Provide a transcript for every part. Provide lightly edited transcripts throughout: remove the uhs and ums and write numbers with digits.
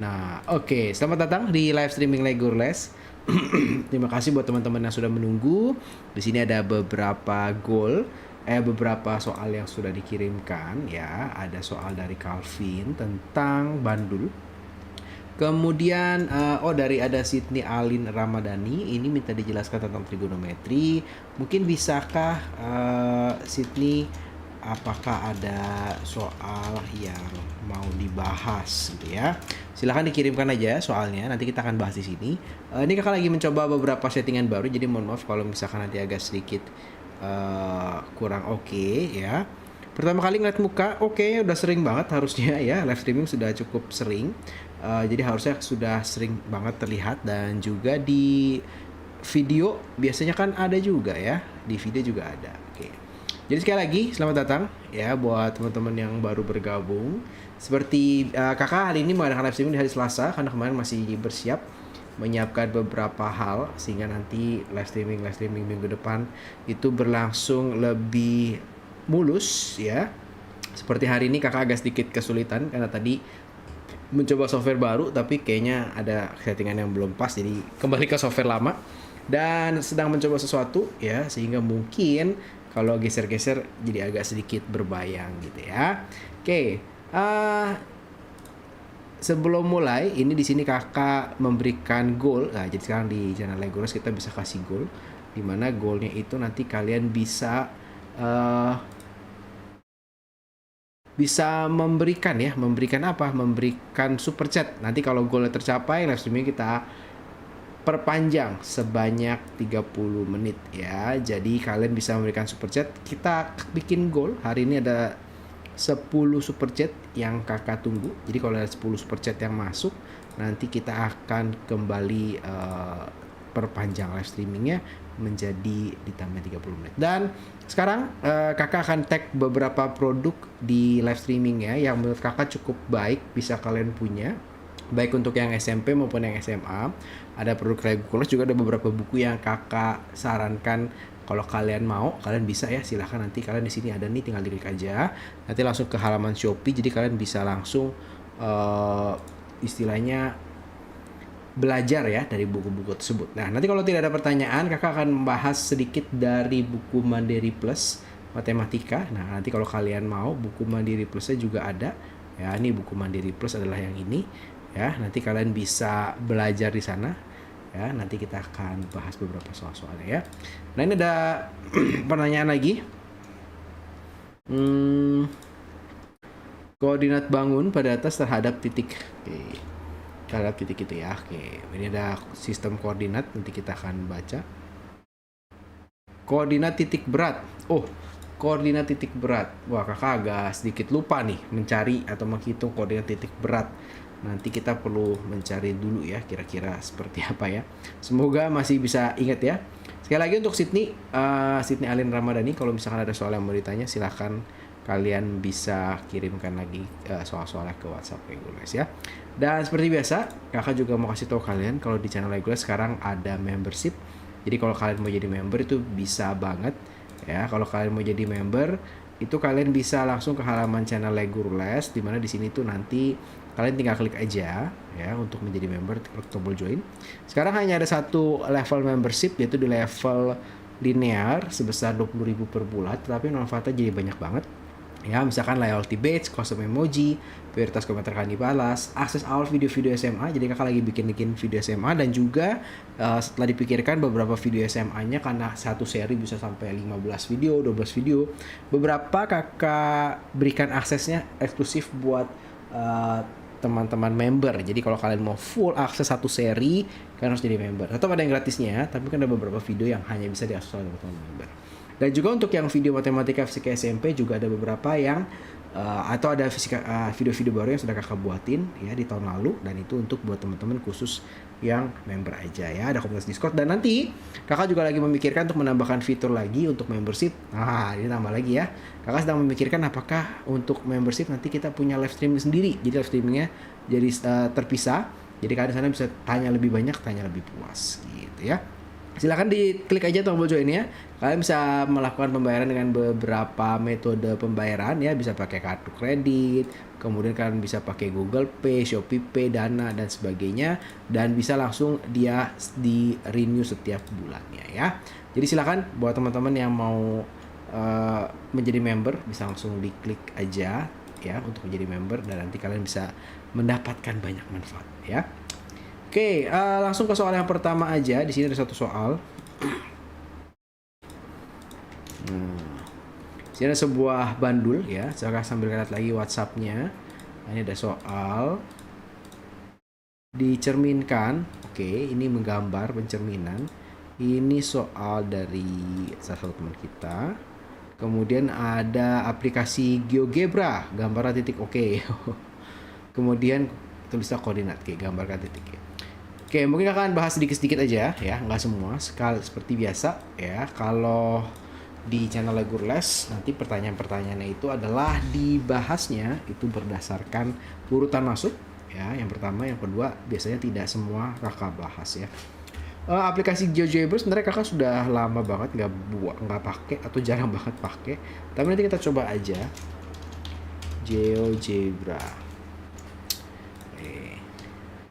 Nah, oke, selamat datang di live streaming Legurles. Terima kasih buat teman-teman yang sudah menunggu. Di sini ada beberapa soal yang sudah dikirimkan ya. Ada soal dari Calvin tentang bandul. Kemudian dari ada Sydney Alin Ramadhani ini minta dijelaskan tentang trigonometri. Mungkin bisakah Sydney, apakah ada soal yang mau dibahas gitu ya? Silahkan dikirimkan aja soalnya, nanti kita akan bahas di sini. Ini kakak lagi mencoba beberapa settingan baru, jadi mohon maaf kalau misalkan nanti agak sedikit kurang oke ya. Pertama kali ngeliat muka, oke, udah sering banget harusnya ya, live streaming sudah cukup sering. Jadi harusnya sudah sering banget terlihat, dan juga di video biasanya kan ada juga ya, di video juga ada. Oke. Jadi sekali lagi selamat datang ya buat teman-teman yang baru bergabung. Seperti kakak hari ini mengadakan live streaming di hari Selasa karena kemarin masih bersiap menyiapkan beberapa hal sehingga nanti live streaming minggu depan itu berlangsung lebih mulus ya. Seperti hari ini kakak agak sedikit kesulitan karena tadi mencoba software baru tapi kayaknya ada settingan yang belum pas, jadi kembali ke software lama dan sedang mencoba sesuatu ya, sehingga mungkin kalau geser-geser jadi agak sedikit berbayang gitu ya. Oke, sebelum mulai ini di sini kakak memberikan goal. Nah, jadi sekarang di channel Legurles kita bisa kasih goal, dimana goalnya itu nanti kalian bisa memberikan apa? Memberikan super chat. Nanti kalau goalnya tercapai, live streaming kita perpanjang sebanyak 30 menit ya. Jadi kalian bisa memberikan super chat. Kita bikin goal. Hari ini ada 10 super chat yang kakak tunggu. Jadi kalau ada 10 super chat yang masuk, nanti kita akan kembali perpanjang live streamingnya menjadi ditambah 30 menit. Dan sekarang kakak akan tag beberapa produk di live streaming ya yang menurut kakak cukup baik bisa kalian punya, baik untuk yang SMP maupun yang SMA. Ada produk Legurles, juga ada beberapa buku yang kakak sarankan. Kalau kalian mau, kalian bisa ya, silahkan. Nanti kalian di sini ada nih, tinggal diklik aja. Nanti langsung ke halaman Shopee, jadi kalian bisa langsung istilahnya belajar ya dari buku-buku tersebut. Nah, nanti kalau tidak ada pertanyaan, kakak akan membahas sedikit dari buku Mandiri Plus Matematika. Nah, nanti kalau kalian mau, buku Mandiri Plusnya juga ada. Ya, ini buku Mandiri Plus adalah yang ini. Ya, nanti kalian bisa belajar di sana. Ya, nanti kita akan bahas beberapa soal-soalnya ya. Nah, ini ada pertanyaan lagi. Koordinat bangun pada atas terhadap titik. Oke. Terhadap titik itu ya. Oke, ini ada sistem koordinat, nanti kita akan baca. Koordinat titik berat. Oh, koordinat titik berat. Wah, kakak agak sedikit lupa nih mencari atau menghitung koordinat titik berat. Nanti kita perlu mencari dulu ya, kira-kira seperti apa ya. Semoga masih bisa ingat ya. Sekali lagi untuk Sydney Alin Ramadhani, kalau misalkan ada soal yang mau ditanya, silahkan kalian bisa kirimkan lagi soal-soalnya ke WhatsApp Legurles ya. Dan seperti biasa, kakak juga mau kasih tahu kalian kalau di channel Legurles sekarang ada membership. Jadi kalau kalian mau jadi member itu bisa banget ya. Kalau kalian mau jadi member itu kalian bisa langsung ke halaman channel Legurles, dimana di sini tuh nanti kalian tinggal klik aja ya untuk menjadi member, klik tombol join. Sekarang hanya ada satu level membership, yaitu di level linear sebesar 20.000 per bulan, tetapi manfaatnya jadi banyak banget. Ya, misalkan loyalty badge, custom emoji, prioritas komentar kalian dibalas, akses awal video-video SMA. Jadi kakak lagi bikin video SMA, dan juga setelah dipikirkan beberapa video SMA-nya, karena satu seri bisa sampai 15 video, 12 video. Beberapa kakak berikan aksesnya eksklusif buat teman-teman member. Jadi kalau kalian mau full akses satu seri, kalian harus jadi member. Tetap ada yang gratisnya, tapi kan ada beberapa video yang hanya bisa diakses oleh teman-teman member. Dan juga untuk yang video matematika fisika SMP juga ada beberapa yang atau ada video-video baru yang sudah kakak buatin ya di tahun lalu, dan itu untuk buat teman-teman khusus yang member aja ya. Ada komunitas Discord, dan nanti kakak juga lagi memikirkan untuk menambahkan fitur lagi untuk membership. Nah, ini tambah lagi ya. Kakak sedang memikirkan apakah untuk membership nanti kita punya live streaming sendiri. Jadi live streamingnya jadi terpisah. Jadi kalian sana bisa tanya lebih banyak, tanya lebih puas gitu ya. Silakan diklik aja tombol joinnya. Kalian bisa melakukan pembayaran dengan beberapa metode pembayaran ya, bisa pakai kartu kredit, kemudian kalian bisa pakai Google Pay, Shopee Pay, Dana dan sebagainya, dan bisa langsung dia di renew setiap bulannya ya. Jadi silakan buat teman-teman yang mau menjadi member bisa langsung diklik aja ya untuk menjadi member, dan nanti kalian bisa mendapatkan banyak manfaat ya. Oke, langsung ke soal yang pertama aja. Di sini ada satu soal. Di sini ada sebuah bandul ya. Saya sambil lihat lagi WhatsApp-nya. Nah, ini ada soal. Dicerminkan. Oke, ini menggambar pencerminan. Ini soal dari salah satu teman kita. Kemudian ada aplikasi GeoGebra, gambaran titik oke. Kemudian tulisnya koordinat, oke, gambarkan titik. Oke, mungkin akan bahas sedikit-sedikit aja ya, nggak semua. Sekali seperti biasa ya. Kalau di channel Legur Les nanti pertanyaan-pertanyaannya itu adalah dibahasnya itu berdasarkan urutan masuk ya. Yang pertama, yang kedua biasanya tidak semua kakak bahas ya. Aplikasi GeoGebra sebenarnya kakak sudah lama banget nggak pakai atau jarang banget pakai, tapi nanti kita coba aja GeoGebra.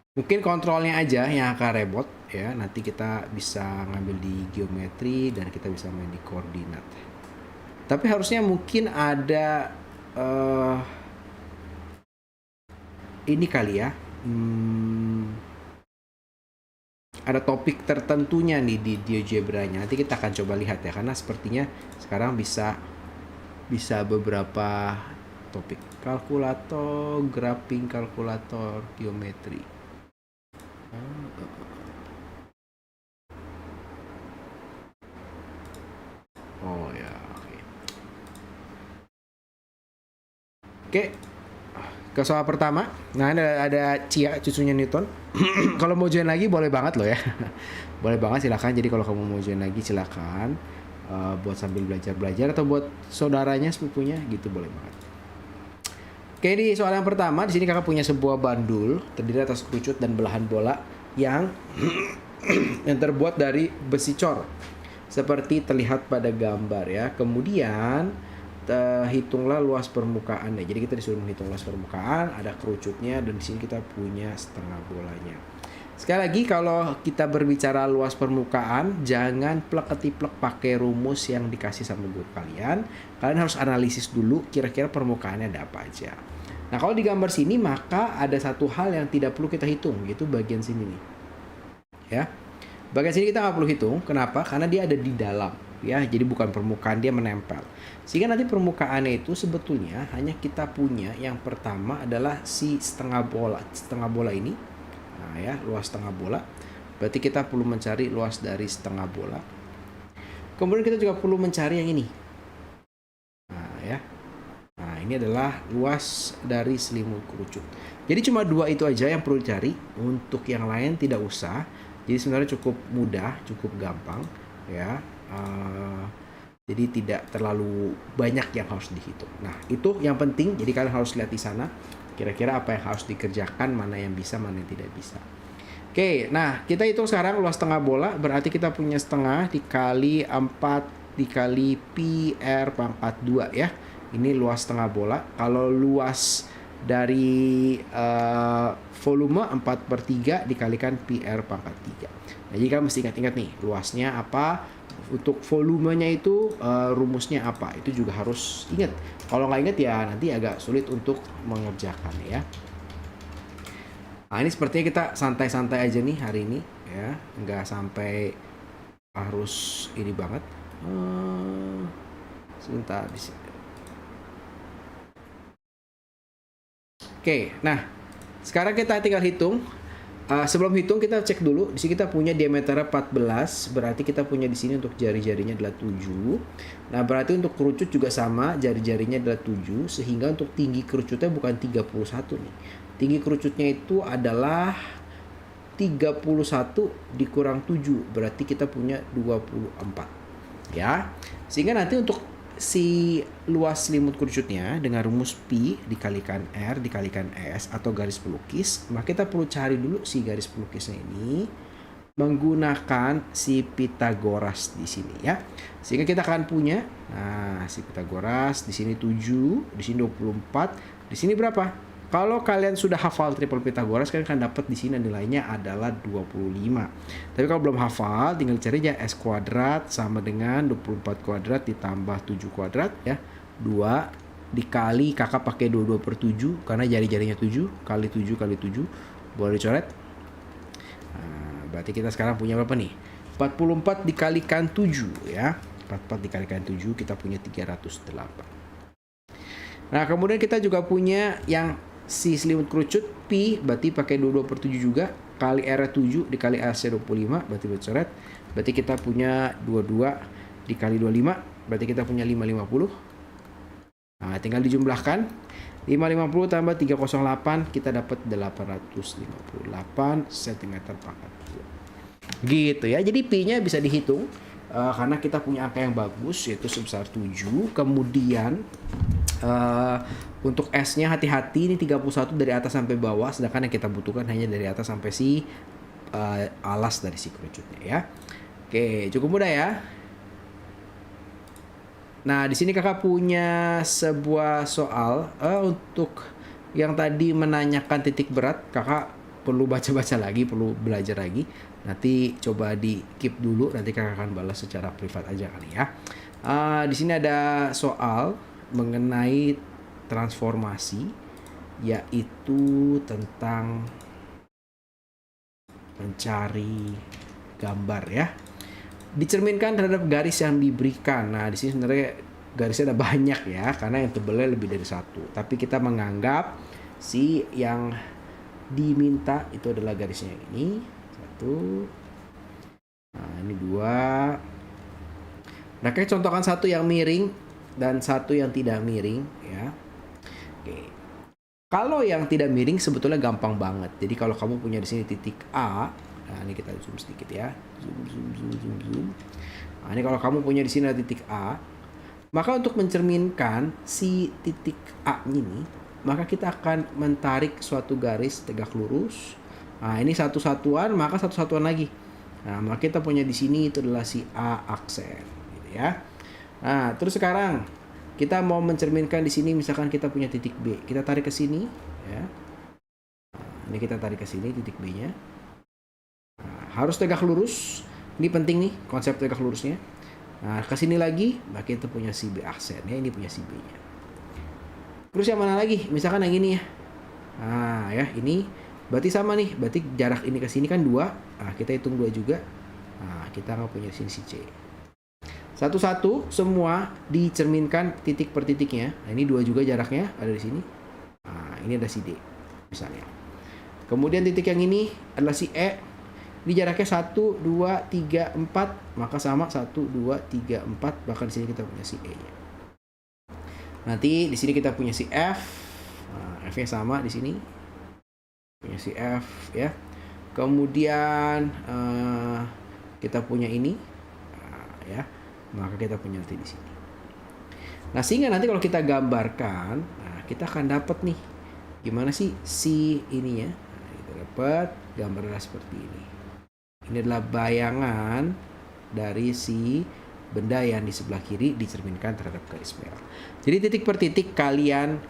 Mungkin kontrolnya aja yang akan repot ya. Nanti kita bisa ngambil di geometri dan kita bisa main di koordinat, tapi harusnya mungkin ada ini kali ya, ada topik tertentunya nih di GeoGebra-nya. Nanti kita akan coba lihat ya, karena sepertinya sekarang bisa beberapa topik. Kalkulator, graphing kalkulator, geometri. Oh ya, oke. Oke. Ke soal pertama. Nah, ada Cia, cucunya Newton. Kalau mau join lagi boleh banget loh ya. Boleh banget, silakan. Jadi kalau kamu mau join lagi silakan. Buat sambil belajar atau buat saudaranya, sepupunya gitu, boleh banget. Oke, di soal yang pertama di sini kakak punya sebuah bandul terdiri atas kerucut dan belahan bola yang yang terbuat dari besi cor seperti terlihat pada gambar ya. Kemudian hitunglah luas permukaannya. Jadi kita disuruh menghitung luas permukaan, ada kerucutnya, dan di sini kita punya setengah bolanya. Sekali lagi, kalau kita berbicara luas permukaan, jangan plek-ketiplek pakai rumus yang dikasih sama guru kalian. Kalian harus analisis dulu kira-kira permukaannya ada apa aja. Nah, kalau di gambar sini maka ada satu hal yang tidak perlu kita hitung, yaitu bagian sini nih. Ya. Bagian sini kita nggak perlu hitung. Kenapa? Karena dia ada di dalam. Ya, jadi bukan permukaan, dia menempel. Sehingga nanti permukaannya itu sebetulnya hanya kita punya yang pertama adalah si setengah bola ini. Nah ya, luas setengah bola. Berarti kita perlu mencari luas dari setengah bola. Kemudian kita juga perlu mencari yang ini. Nah ya. Nah, ini adalah luas dari selimut kerucut. Jadi cuma dua itu aja yang perlu dicari. Untuk yang lain tidak usah. Jadi sebenarnya cukup mudah, cukup gampang ya. Jadi tidak terlalu banyak yang harus dihitung. Nah, itu yang penting. Jadi kalian harus lihat di sana kira-kira apa yang harus dikerjakan, mana yang bisa, mana yang tidak bisa. Oke, nah kita hitung sekarang luas setengah bola. Berarti kita punya setengah dikali 4 dikali pi r pangkat 2 ya. Ini luas setengah bola. Kalau luas dari volume 4/3 dikalikan pi r pangkat 3. Nah, jadi kamu mesti ingat-ingat nih luasnya apa. Untuk volumenya itu rumusnya apa, itu juga harus ingat. Kalau nggak ingat ya nanti agak sulit untuk mengerjakan ya. Nah, ini sepertinya kita santai-santai aja nih hari ini ya, nggak sampai harus ini banget. Sebentar di sini. Oke, nah sekarang kita tinggal hitung. Sebelum hitung kita cek dulu. Di sini kita punya diameter 14, berarti kita punya di sini untuk jari-jarinya adalah 7. Nah, berarti untuk kerucut juga sama, jari-jarinya adalah 7, sehingga untuk tinggi kerucutnya bukan 31 nih. Tinggi kerucutnya itu adalah 31 dikurang 7, berarti kita punya 24. Ya. Sehingga nanti untuk si luas selimut kerucutnya dengan rumus pi dikalikan r dikalikan s atau garis pelukis, maka kita perlu cari dulu si garis pelukisnya ini menggunakan si Pitagoras di sini ya. Sehingga kita akan punya si Pitagoras di sini 7, di sini 24, di sini berapa? Kalau kalian sudah hafal triple Pythagoras, kalian akan dapat di sini nilainya adalah 25. Tapi kalau belum hafal, tinggal cari aja S kuadrat sama dengan 24 kuadrat ditambah 7 kuadrat ya. 2 dikali, kakak pakai 22/7 karena jari-jarinya 7 kali 7 kali 7. Boleh dicoret. Nah, berarti kita sekarang punya berapa nih? 44 dikalikan 7 ya. 44 dikalikan 7 kita punya 308. Nah, kemudian kita juga punya yang si selimut kerucut pi, berarti pakai 22/7 juga, kali R 7 dikali AC 25, berarti bercoret. Berarti kita punya 22 dikali 25, berarti kita punya 550. Nah, tinggal dijumlahkan. 550 tambah 308, kita dapat 858 cm pangkat 2. Gitu ya. Jadi pi-nya bisa dihitung karena kita punya angka yang bagus yaitu sebesar 7. Kemudian untuk S-nya hati-hati, ini 31 dari atas sampai bawah, sedangkan yang kita butuhkan hanya dari atas sampai si alas dari si kerucutnya ya. Oke, cukup mudah ya. Nah, di sini kakak punya sebuah soal untuk yang tadi menanyakan titik berat, kakak perlu baca-baca lagi, perlu belajar lagi. Nanti coba di keep dulu, nanti kakak akan balas secara privat aja kali ya. Di sini ada soal mengenai transformasi, yaitu tentang mencari gambar ya, dicerminkan terhadap garis yang diberikan. Nah, di sini sebenarnya garisnya ada banyak ya, karena yang tebalnya lebih dari satu. Tapi kita menganggap si yang diminta itu adalah garisnya ini satu. Nah, ini 2. Nah, kayak contohkan satu yang miring dan satu yang tidak miring ya. Oke. Kalau yang tidak miring sebetulnya gampang banget. Jadi kalau kamu punya di sini titik A, nah ini kita zoom sedikit ya. Zoom. Nah, ini kalau kamu punya di sini ada titik A, maka untuk mencerminkan si titik A ini, maka kita akan mentarik suatu garis tegak lurus. Nah, ini satu satuan, maka satu satuan lagi. Nah, maka kita punya di sini itu adalah si A aksen, gitu ya. Nah, terus sekarang kita mau mencerminkan di sini, misalkan kita punya titik B, kita tarik ke sini, ya. Nah, ini kita tarik ke sini titik B-nya. Nah, harus tegak lurus. Ini penting nih konsep tegak lurusnya. Nah, ke sini lagi, maka kita punya si B aksen, ya. Ini punya si B-nya. Terus yang mana lagi? Misalkan yang ini ya. Nah, ya ini berarti sama nih. Berarti jarak ini ke sini kan 2. Nah, kita hitung 2 juga. Nah, kita nggak punya sini si C. Satu-satu semua dicerminkan titik per titiknya. Nah, ini 2 juga jaraknya ada di sini. Nah, ini ada si D misalnya. Kemudian titik yang ini adalah si E. Ini jaraknya 1, 2, 3, 4. Maka sama 1, 2, 3, 4. Bahkan di sini kita punya si E-nya. Nanti di sini kita punya si F. Nah, F-nya sama di sini. Punya si F ya. Kemudian kita punya ini. Nah, ya. Maka kita punya nanti di sini. Nah, sehingga nanti kalau kita gambarkan, nah, kita akan dapat nih gimana sih si ininya. Nah, kita dapat gambarnya seperti ini. Ini adalah bayangan dari si benda yang di sebelah kiri dicerminkan terhadap garis merah. Jadi titik per titik kalian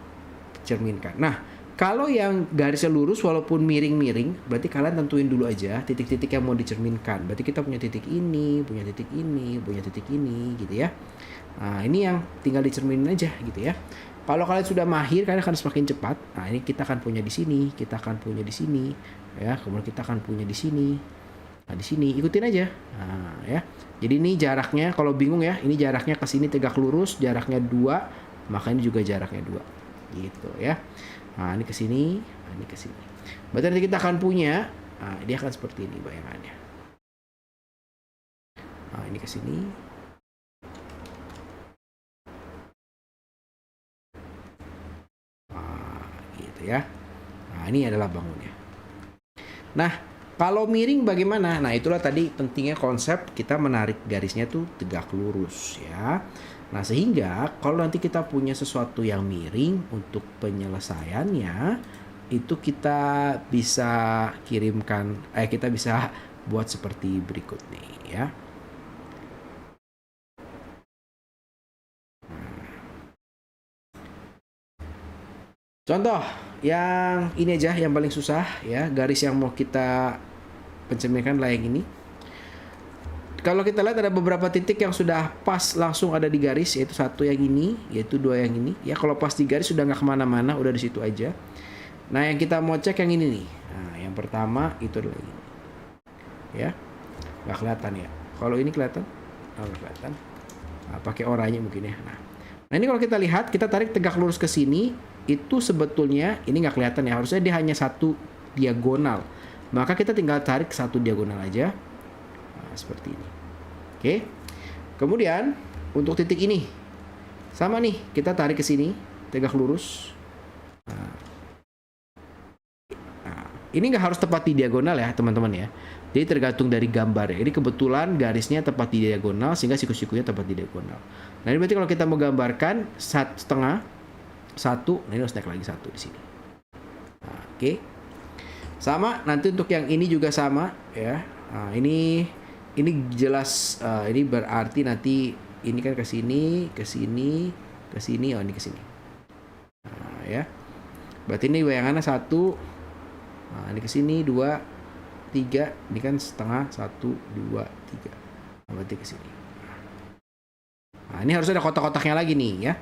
cerminkan. Nah, kalau yang garisnya lurus walaupun miring-miring, berarti kalian tentuin dulu aja titik-titik yang mau dicerminkan. Berarti kita punya titik ini, punya titik ini, punya titik ini, gitu ya. Nah, ini yang tinggal dicerminin aja, gitu ya. Kalau kalian sudah mahir, kalian akan semakin cepat. Nah, ini kita akan punya di sini, kita akan punya di sini, ya. Kemudian kita akan punya di sini. Nah, di sini ikutin aja. Nah, ya. Jadi ini jaraknya, kalau bingung ya, ini jaraknya ke sini tegak lurus, jaraknya 2, maka ini juga jaraknya 2. Gitu ya. Nah, ini ke sini, nah, ini ke sini. Berarti nanti kita akan punya, nah, dia akan seperti ini bayangannya. Nah, ini ke sini. Nah, gitu ya. Nah, ini adalah bangunnya. Nah, kalau miring bagaimana? Nah, itulah tadi pentingnya konsep kita menarik garisnya tuh tegak lurus ya. Nah, sehingga kalau nanti kita punya sesuatu yang miring untuk penyelesaiannya, itu kita bisa kirimkan, kita bisa buat seperti berikut nih ya. Contoh, yang ini aja yang paling susah ya, garis yang mau kita pencerminkan lah yang ini. Kalau kita lihat ada beberapa titik yang sudah pas langsung ada di garis, yaitu satu yang ini, yaitu dua yang ini. Ya kalau pas di garis sudah nggak kemana-mana, udah di situ aja. Nah yang kita mau cek yang ini nih. Nah yang pertama itu adalah ini. Ya, nggak kelihatan ya. Kalau ini kelihatan? Oh, nggak kelihatan. Nah, pakai oranye mungkin ya. Nah ini kalau kita lihat, kita tarik tegak lurus ke sini, itu sebetulnya ini nggak kelihatan ya. Harusnya dia hanya satu diagonal. Maka kita tinggal tarik satu diagonal aja. Nah, seperti ini. Oke. Kemudian untuk titik ini sama nih, kita tarik ke sini, tegak lurus. Nah, ini nggak harus tepat di diagonal ya, teman-teman ya. Jadi tergantung dari gambar. Ini kebetulan garisnya tepat di diagonal sehingga siku-sikunya tepat di diagonal. Nah, ini berarti kalau kita mau gambarkan 1,5 1, nah ini harus naik lagi 1 di sini. Nah, oke. Sama nanti untuk yang ini juga sama ya. Nah, ini jelas ini berarti nanti ini kan ke sini, ke sini, ke sini, oh ini ke sini. Nah, ya. Berarti ini bayangannya 1. Nah, ini ke sini 2 3, ini kan setengah 1 2 3. Nah, berarti ke sini. Nah, ini harus ada kotak-kotaknya lagi nih ya.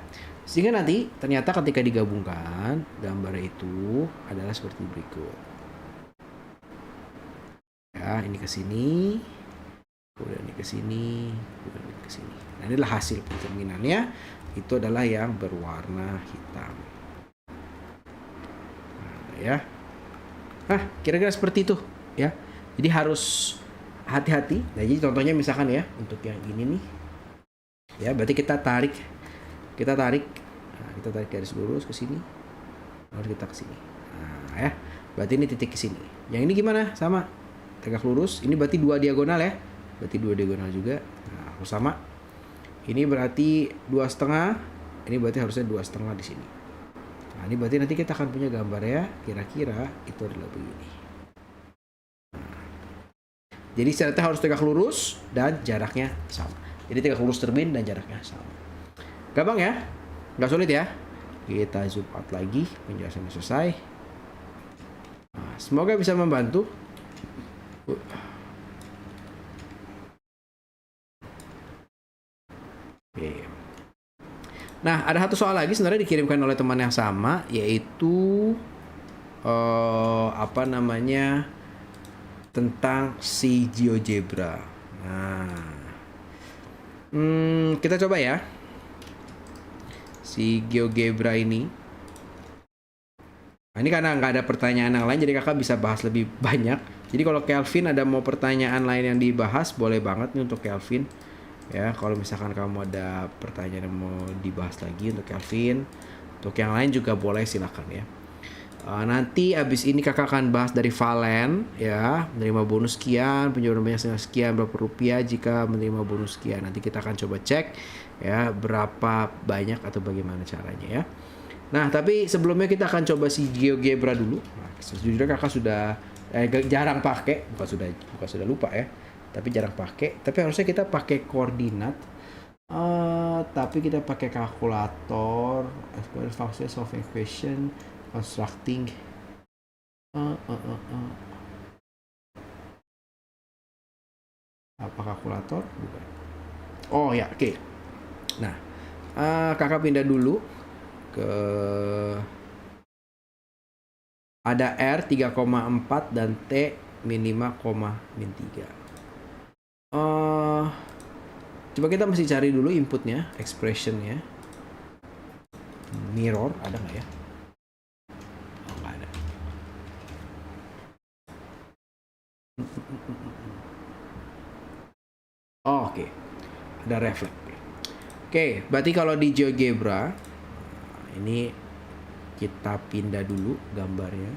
Sehingga nanti ternyata ketika digabungkan gambar itu adalah seperti berikut. Ya, ini ke sini. Kemudian ini ke sini, kemudian ini ke sini. Nah, inilah hasil pencerminannya. Itu adalah yang berwarna hitam. Nah, ya. Nah, kira-kira seperti itu, ya. Jadi harus hati-hati. Nah, jadi contohnya misalkan ya, untuk yang ini nih. Ya, berarti kita tarik. Nah, kita tarik garis lurus ke sini. Lalu kita ke sini. Nah, ya. Berarti ini titik ke sini. Yang ini gimana? Sama. Tegak lurus. Ini berarti 2 diagonal ya. Berarti 2 diagonal juga. Nah, harus sama. Ini berarti 2,5. Ini berarti harusnya 2,5 di sini. Nah, ini berarti nanti kita akan punya gambar ya. Kira-kira itu adalah begini. Nah, jadi syaratnya harus tegak lurus dan jaraknya sama. Jadi tegak lurus terbit dan jaraknya sama. Gampang ya? Nggak sulit ya? Kita zoom out lagi. Penjelasannya selesai. Nah, semoga bisa membantu. Oke. Nah, ada satu soal lagi sebenarnya dikirimkan oleh teman yang sama, yaitu apa namanya, tentang si GeoGebra. Nah, kita coba ya. Si GeoGebra ini. Nah, ini karena nggak ada pertanyaan yang lain, jadi kakak bisa bahas lebih banyak. Jadi kalau Kelvin ada mau pertanyaan lain yang dibahas, boleh banget nih untuk Kelvin. Ya, kalau misalkan kamu ada pertanyaan yang mau dibahas lagi untuk Kelvin, untuk yang lain juga boleh, silakan ya. Nanti abis ini kakak akan bahas dari Valen ya, menerima bonus sekian, penjualan banyak sekian, berapa rupiah jika menerima bonus sekian. Nanti kita akan coba cek ya berapa banyak atau bagaimana caranya ya. Nah, tapi sebelumnya kita akan coba si GeoGebra dulu. Nah, sejujurnya kakak sudah jarang pakai, bukan sudah lupa ya. Tapi jarang pakai. Tapi harusnya kita pakai koordinat. Tapi kita pakai kalkulator, SQL function, solving equation, constructing. Apa kalkulator? Bukan. Oh ya, oke. Nah, kakak pindah dulu ke ada R 3,4 dan T min 5,3. Coba kita mesti cari dulu inputnya, expressionnya. Mirror ada nggak ya? Oh, nggak ada. Oh, oke. Ada reflect. Oke, berarti kalau di GeoGebra ini kita pindah dulu gambarnya.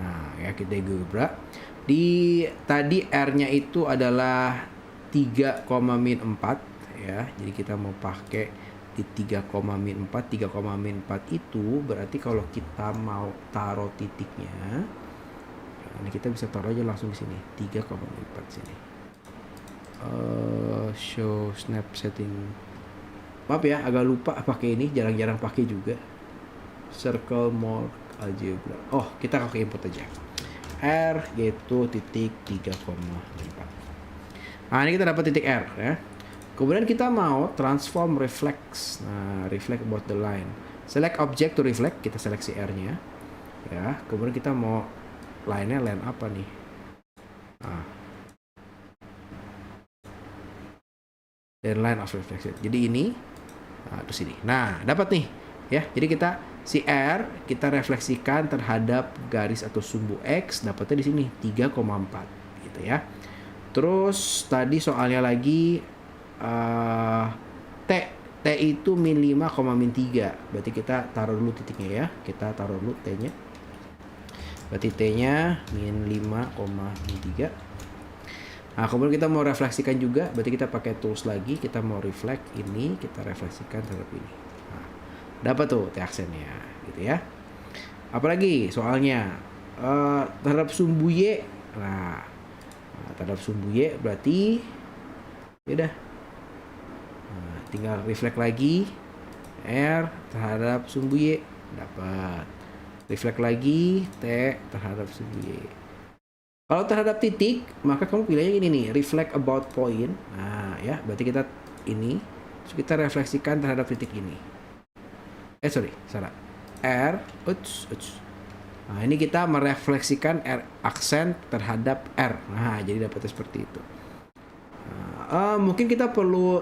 Nah, ya kita GeoGebra. Di tadi R-nya itu adalah 3, min 4 ya. Jadi kita mau pakai di 3, min 4. 3, min 4 itu berarti kalau kita mau taruh titiknya, ini kita bisa taruh aja langsung di sini. 3, min 4 sini. Show snap setting. maaf ya, agak lupa pakai ini, jarang-jarang pakai juga. Circle more algebra. Oh, kita pakai input aja. R yaitu titik 3,4. Nah, ini kita dapat titik R ya. Kemudian kita mau transform reflex. Nah, reflect about the line. Select object to reflect, kita seleksi R-nya. Ya, kemudian kita mau line-nya line apa nih? Nah. Dan line of reflection. Jadi ini, nah, terus ini. Nah, dapat nih, ya. Jadi kita si R kita refleksikan terhadap garis atau sumbu X, dapatnya di sini 3,4, gitu ya. Terus tadi soalnya lagi T itu min 5, min 3. Berarti kita taruh dulu titiknya ya. Kita taruh dulu T-nya. Berarti T-nya min 5, min 3. Nah, kemudian kita mau refleksikan juga. Berarti kita pakai tools lagi. Kita mau reflect ini. Kita refleksikan terhadap ini. Nah, dapat tuh T aksennya. Gitu ya. Apalagi soalnya terhadap sumbu Y. Nah, terhadap sumbu Y berarti ya udah. Nah, tinggal reflect lagi R terhadap sumbu Y, dapat. Reflect lagi T terhadap sumbu Y. Kalau terhadap titik, maka kamu pilihnya ini nih, reflect about point. Nah, ya, berarti kita ini, terus kita refleksikan terhadap titik ini. Salah. R, Nah, ini kita merefleksikan R aksen terhadap R. Nah, jadi dapatnya seperti itu. Nah, mungkin kita perlu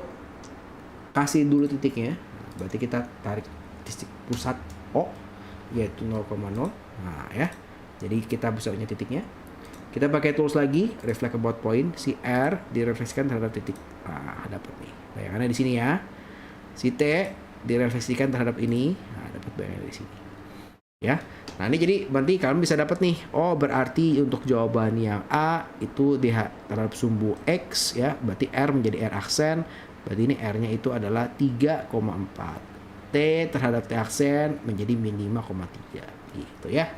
kasih dulu titiknya. Berarti kita tarik titik pusat O yaitu 0,0. Nah, ya. Jadi kita bisa punya titiknya. Kita pakai tools lagi, reflect about point, si R direfleksikan terhadap titik. Nah, dapat nih. Bayangannya di sini ya. Si T direfleksikan terhadap ini. Nah, dapat bayangannya di sini. Ya. Nah, ini jadi berarti kalian bisa dapat nih. Oh, berarti untuk jawaban yang A itu terhadap sumbu X ya. Berarti R menjadi R aksen. Berarti ini R-nya itu adalah 3,4. T terhadap T aksen menjadi min 5,3 gitu ya.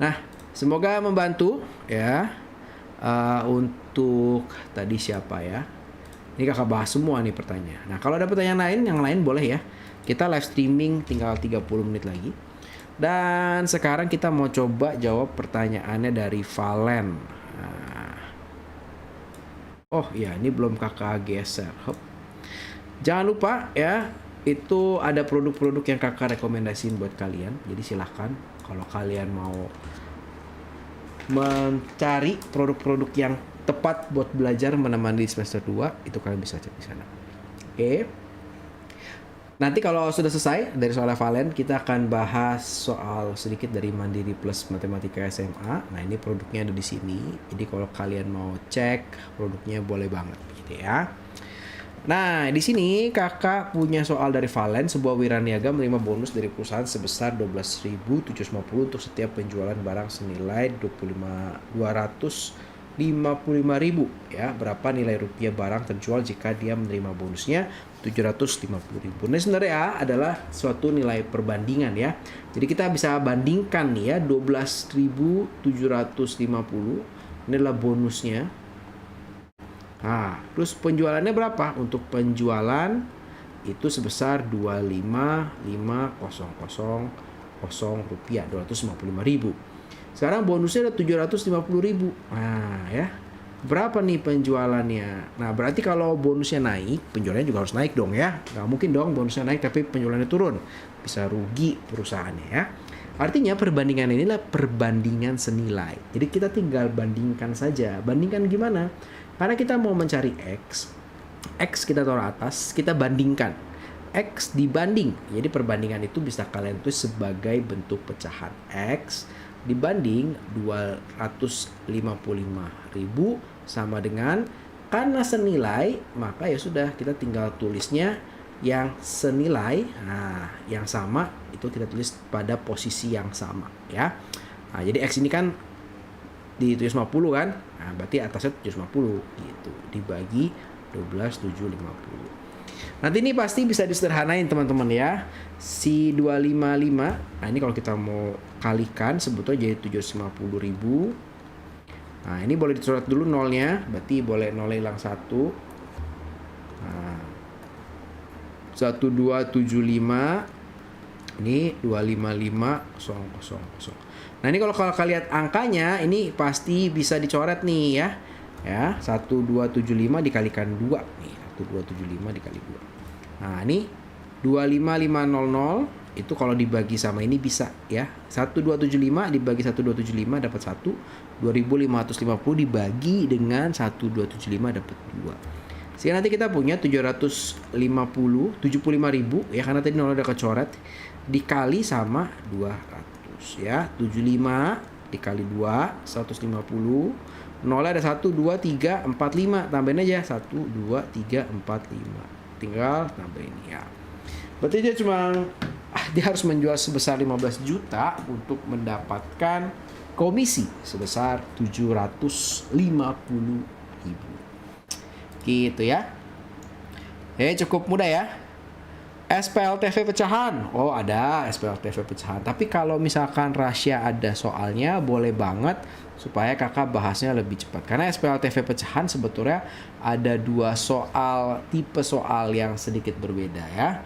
Nah, semoga membantu ya untuk tadi siapa ya. Ini kakak bahas semua nih pertanyaan. Nah, kalau ada pertanyaan lain, yang lain boleh ya. Kita live streaming tinggal 30 menit lagi. Dan sekarang kita mau coba jawab pertanyaannya dari Valen. Nah. Oh iya, ini belum kakak geser. Hop. Jangan lupa ya, itu ada produk-produk yang kakak rekomendasiin buat kalian. Jadi silahkan kalau kalian mau mencari produk-produk yang tepat buat belajar menemani di semester 2, itu kalian bisa cek di sana. Oke. Nanti kalau sudah selesai dari soal Valen, kita akan bahas soal sedikit dari Mandiri Plus Matematika SMA. Nah, ini produknya ada di sini. Jadi kalau kalian mau cek produknya boleh banget gitu ya. Nah, di sini kakak punya soal dari Valen, sebuah wiraniaga menerima bonus dari perusahaan sebesar 12.750 untuk setiap penjualan barang senilai 255.000 ya. Berapa nilai rupiah barang terjual jika dia menerima bonusnya 750.000. Nah, sebenarnya adalah suatu nilai perbandingan ya. Jadi kita bisa bandingkan nih ya, 12.750 ini adalah bonusnya. Nah, terus penjualannya berapa? Untuk penjualan itu sebesar 25.500 rupiah, 255.000. Sekarang bonusnya ada 750.000. Nah, ya. Berapa nih penjualannya? Nah, berarti kalau bonusnya naik, penjualannya juga harus naik dong ya. Nggak mungkin dong bonusnya naik tapi penjualannya turun. Bisa rugi perusahaannya ya. Artinya perbandingan inilah perbandingan senilai. Jadi kita tinggal bandingkan saja. Bandingkan gimana? Karena kita mau mencari X. X kita taruh atas, kita bandingkan. X dibanding. Jadi perbandingan itu bisa kalian tulis sebagai bentuk pecahan. X dibanding 255.000 sama dengan, karena senilai maka ya sudah kita tinggal tulisnya yang senilai. Nah, yang sama itu kita tulis pada posisi yang sama ya. Nah, jadi X ini kan di 750 kan. Nah, berarti atasnya 750 gitu. Dibagi 12.750. Nanti ini pasti bisa disederhanain teman-teman ya. Si 255. Nah, ini kalau kita mau kalikan sebetulnya jadi 750.000. Nah, ini boleh dicoret dulu nolnya. Berarti boleh nolnya hilang 1. Nah, 1275. Ini 255,000. Nah, ini kalau kalian lihat angkanya, ini pasti bisa dicoret nih ya. Ya, 1275 dikalikan 2 nih. 1275 dikali 2. Nah, ini 25500 itu kalau dibagi sama ini bisa ya. 1275 dibagi 1275 dapat 1. 2550 dibagi dengan 1275 dapat 2. Sehingga nanti kita punya 75.000 ya, karena tadi 0 udah kecoret, dikali sama 200 ya. 75 dikali 2 150. 0 ada 1 2 3 4 5, tambahin aja 1 2 3 4 5. Tinggal tambahin ya. Berarti dia harus menjual sebesar 15 juta untuk mendapatkan komisi sebesar 750.000. Gitu ya. Cukup mudah ya. SPLTV pecahan. Oh, ada SPLTV pecahan. Tapi kalau misalkan rahasia ada soalnya, boleh banget supaya kakak bahasnya lebih cepat. Karena SPLTV pecahan sebetulnya ada 2 soal, tipe soal yang sedikit berbeda ya.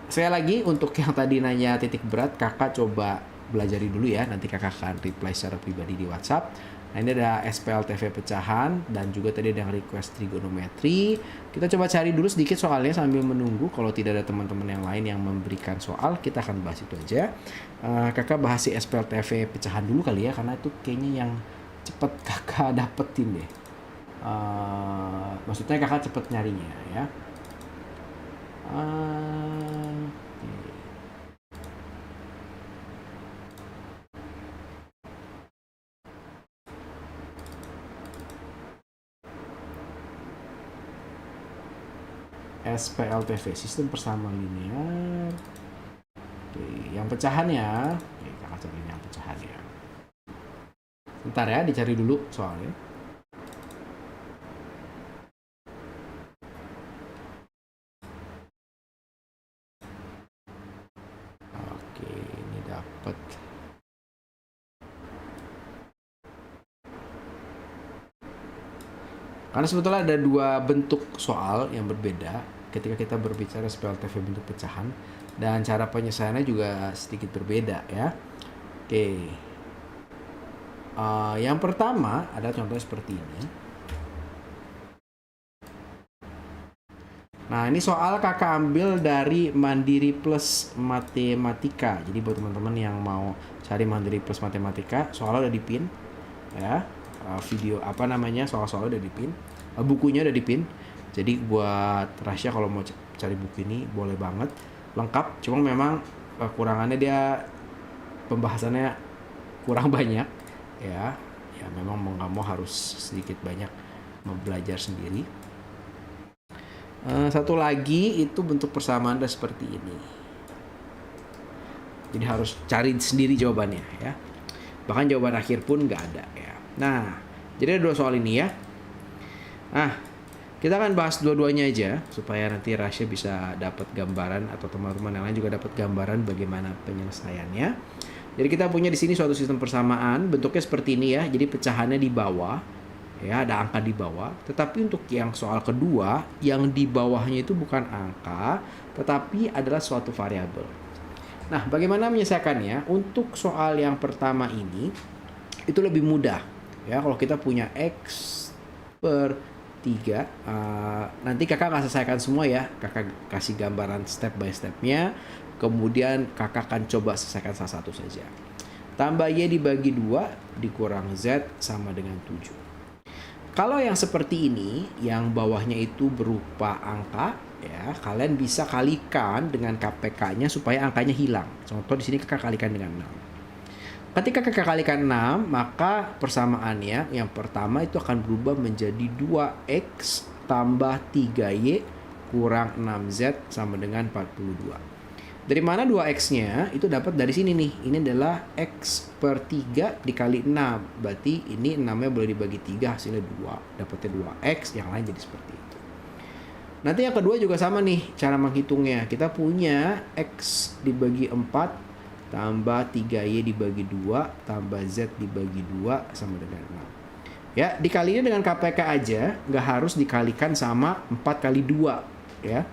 Saya lagi untuk yang tadi nanya titik berat, kakak coba belajari dulu ya. Nanti kakak akan reply secara pribadi di WhatsApp. Nah, ini ada SPLTV pecahan dan juga tadi ada yang request trigonometri. Kita coba cari dulu sedikit soalnya sambil menunggu. Kalau tidak ada teman-teman yang lain yang memberikan soal, kita akan bahas itu aja. Kakak bahas si SPLTV pecahan dulu kali ya, karena itu kayaknya yang cepet kakak dapetin deh. Maksudnya kakak cepet nyarinya ya. SPLTV, sistem persamaan linear. Yang pecahannya, kakak cari yang pecahannya. Bentar ya, dicari dulu soalnya. Oke, ini dapat. Karena sebetulnya ada 2 bentuk soal yang berbeda ketika kita berbicara SPLTV bentuk pecahan, dan cara penyelesaiannya juga sedikit berbeda ya. Yang pertama ada contohnya seperti ini. Nah, ini soal kakak ambil dari Mandiri Plus Matematika. Jadi buat teman-teman yang mau cari Mandiri Plus Matematika, soalnya udah dipin ya. Video soal-soalnya udah dipin, bukunya udah dipin. Jadi buat rahasia kalau mau cari buku ini boleh banget, lengkap. Cuma memang kekurangannya dia pembahasannya kurang banyak ya. Ya memang mau nggak mau harus sedikit banyak belajar sendiri. Satu lagi itu bentuk persamaan dan seperti ini. Jadi harus cari sendiri jawabannya ya. Bahkan jawaban akhir pun nggak ada ya. Nah, jadi ada 2 soal ini ya. Nah, kita akan bahas dua-duanya aja supaya nanti Rasya bisa dapat gambaran, atau teman-teman yang lain juga dapat gambaran bagaimana penyelesaiannya. Jadi kita punya di sini suatu sistem persamaan, bentuknya seperti ini ya. Jadi pecahannya di bawah, ya ada angka di bawah. Tetapi untuk yang soal kedua, yang di bawahnya itu bukan angka, tetapi adalah suatu variabel. Nah, bagaimana menyelesaikannya? Untuk soal yang pertama ini, itu lebih mudah. Ya, kalau kita punya X per 3, nanti kakak akan selesaikan semua ya. Kakak kasih gambaran step by stepnya. Kemudian kakak akan coba selesaikan salah satu saja. Tambah Y dibagi 2 dikurang Z sama dengan 7. Kalau yang seperti ini, yang bawahnya itu berupa angka, ya kalian bisa kalikan dengan KPK-nya supaya angkanya hilang. Contoh di sini kakak kalikan dengan 6. Ketika kakak kalikan 6, maka persamaannya yang pertama itu akan berubah menjadi 2X tambah 3Y kurang 6Z sama dengan 42. Dari mana 2X-nya? Itu dapat dari sini nih. Ini adalah X per 3 dikali 6. Berarti ini 6-nya boleh dibagi 3, hasilnya 2. Dapatnya 2X, yang lain jadi seperti itu. Nanti yang kedua juga sama nih cara menghitungnya. Kita punya X dibagi 4 tambah 3Y dibagi 2 tambah Z dibagi 2 sama dengan 6. Ya, dikalinya dengan KPK aja, nggak harus dikalikan sama 4 kali 2, ya.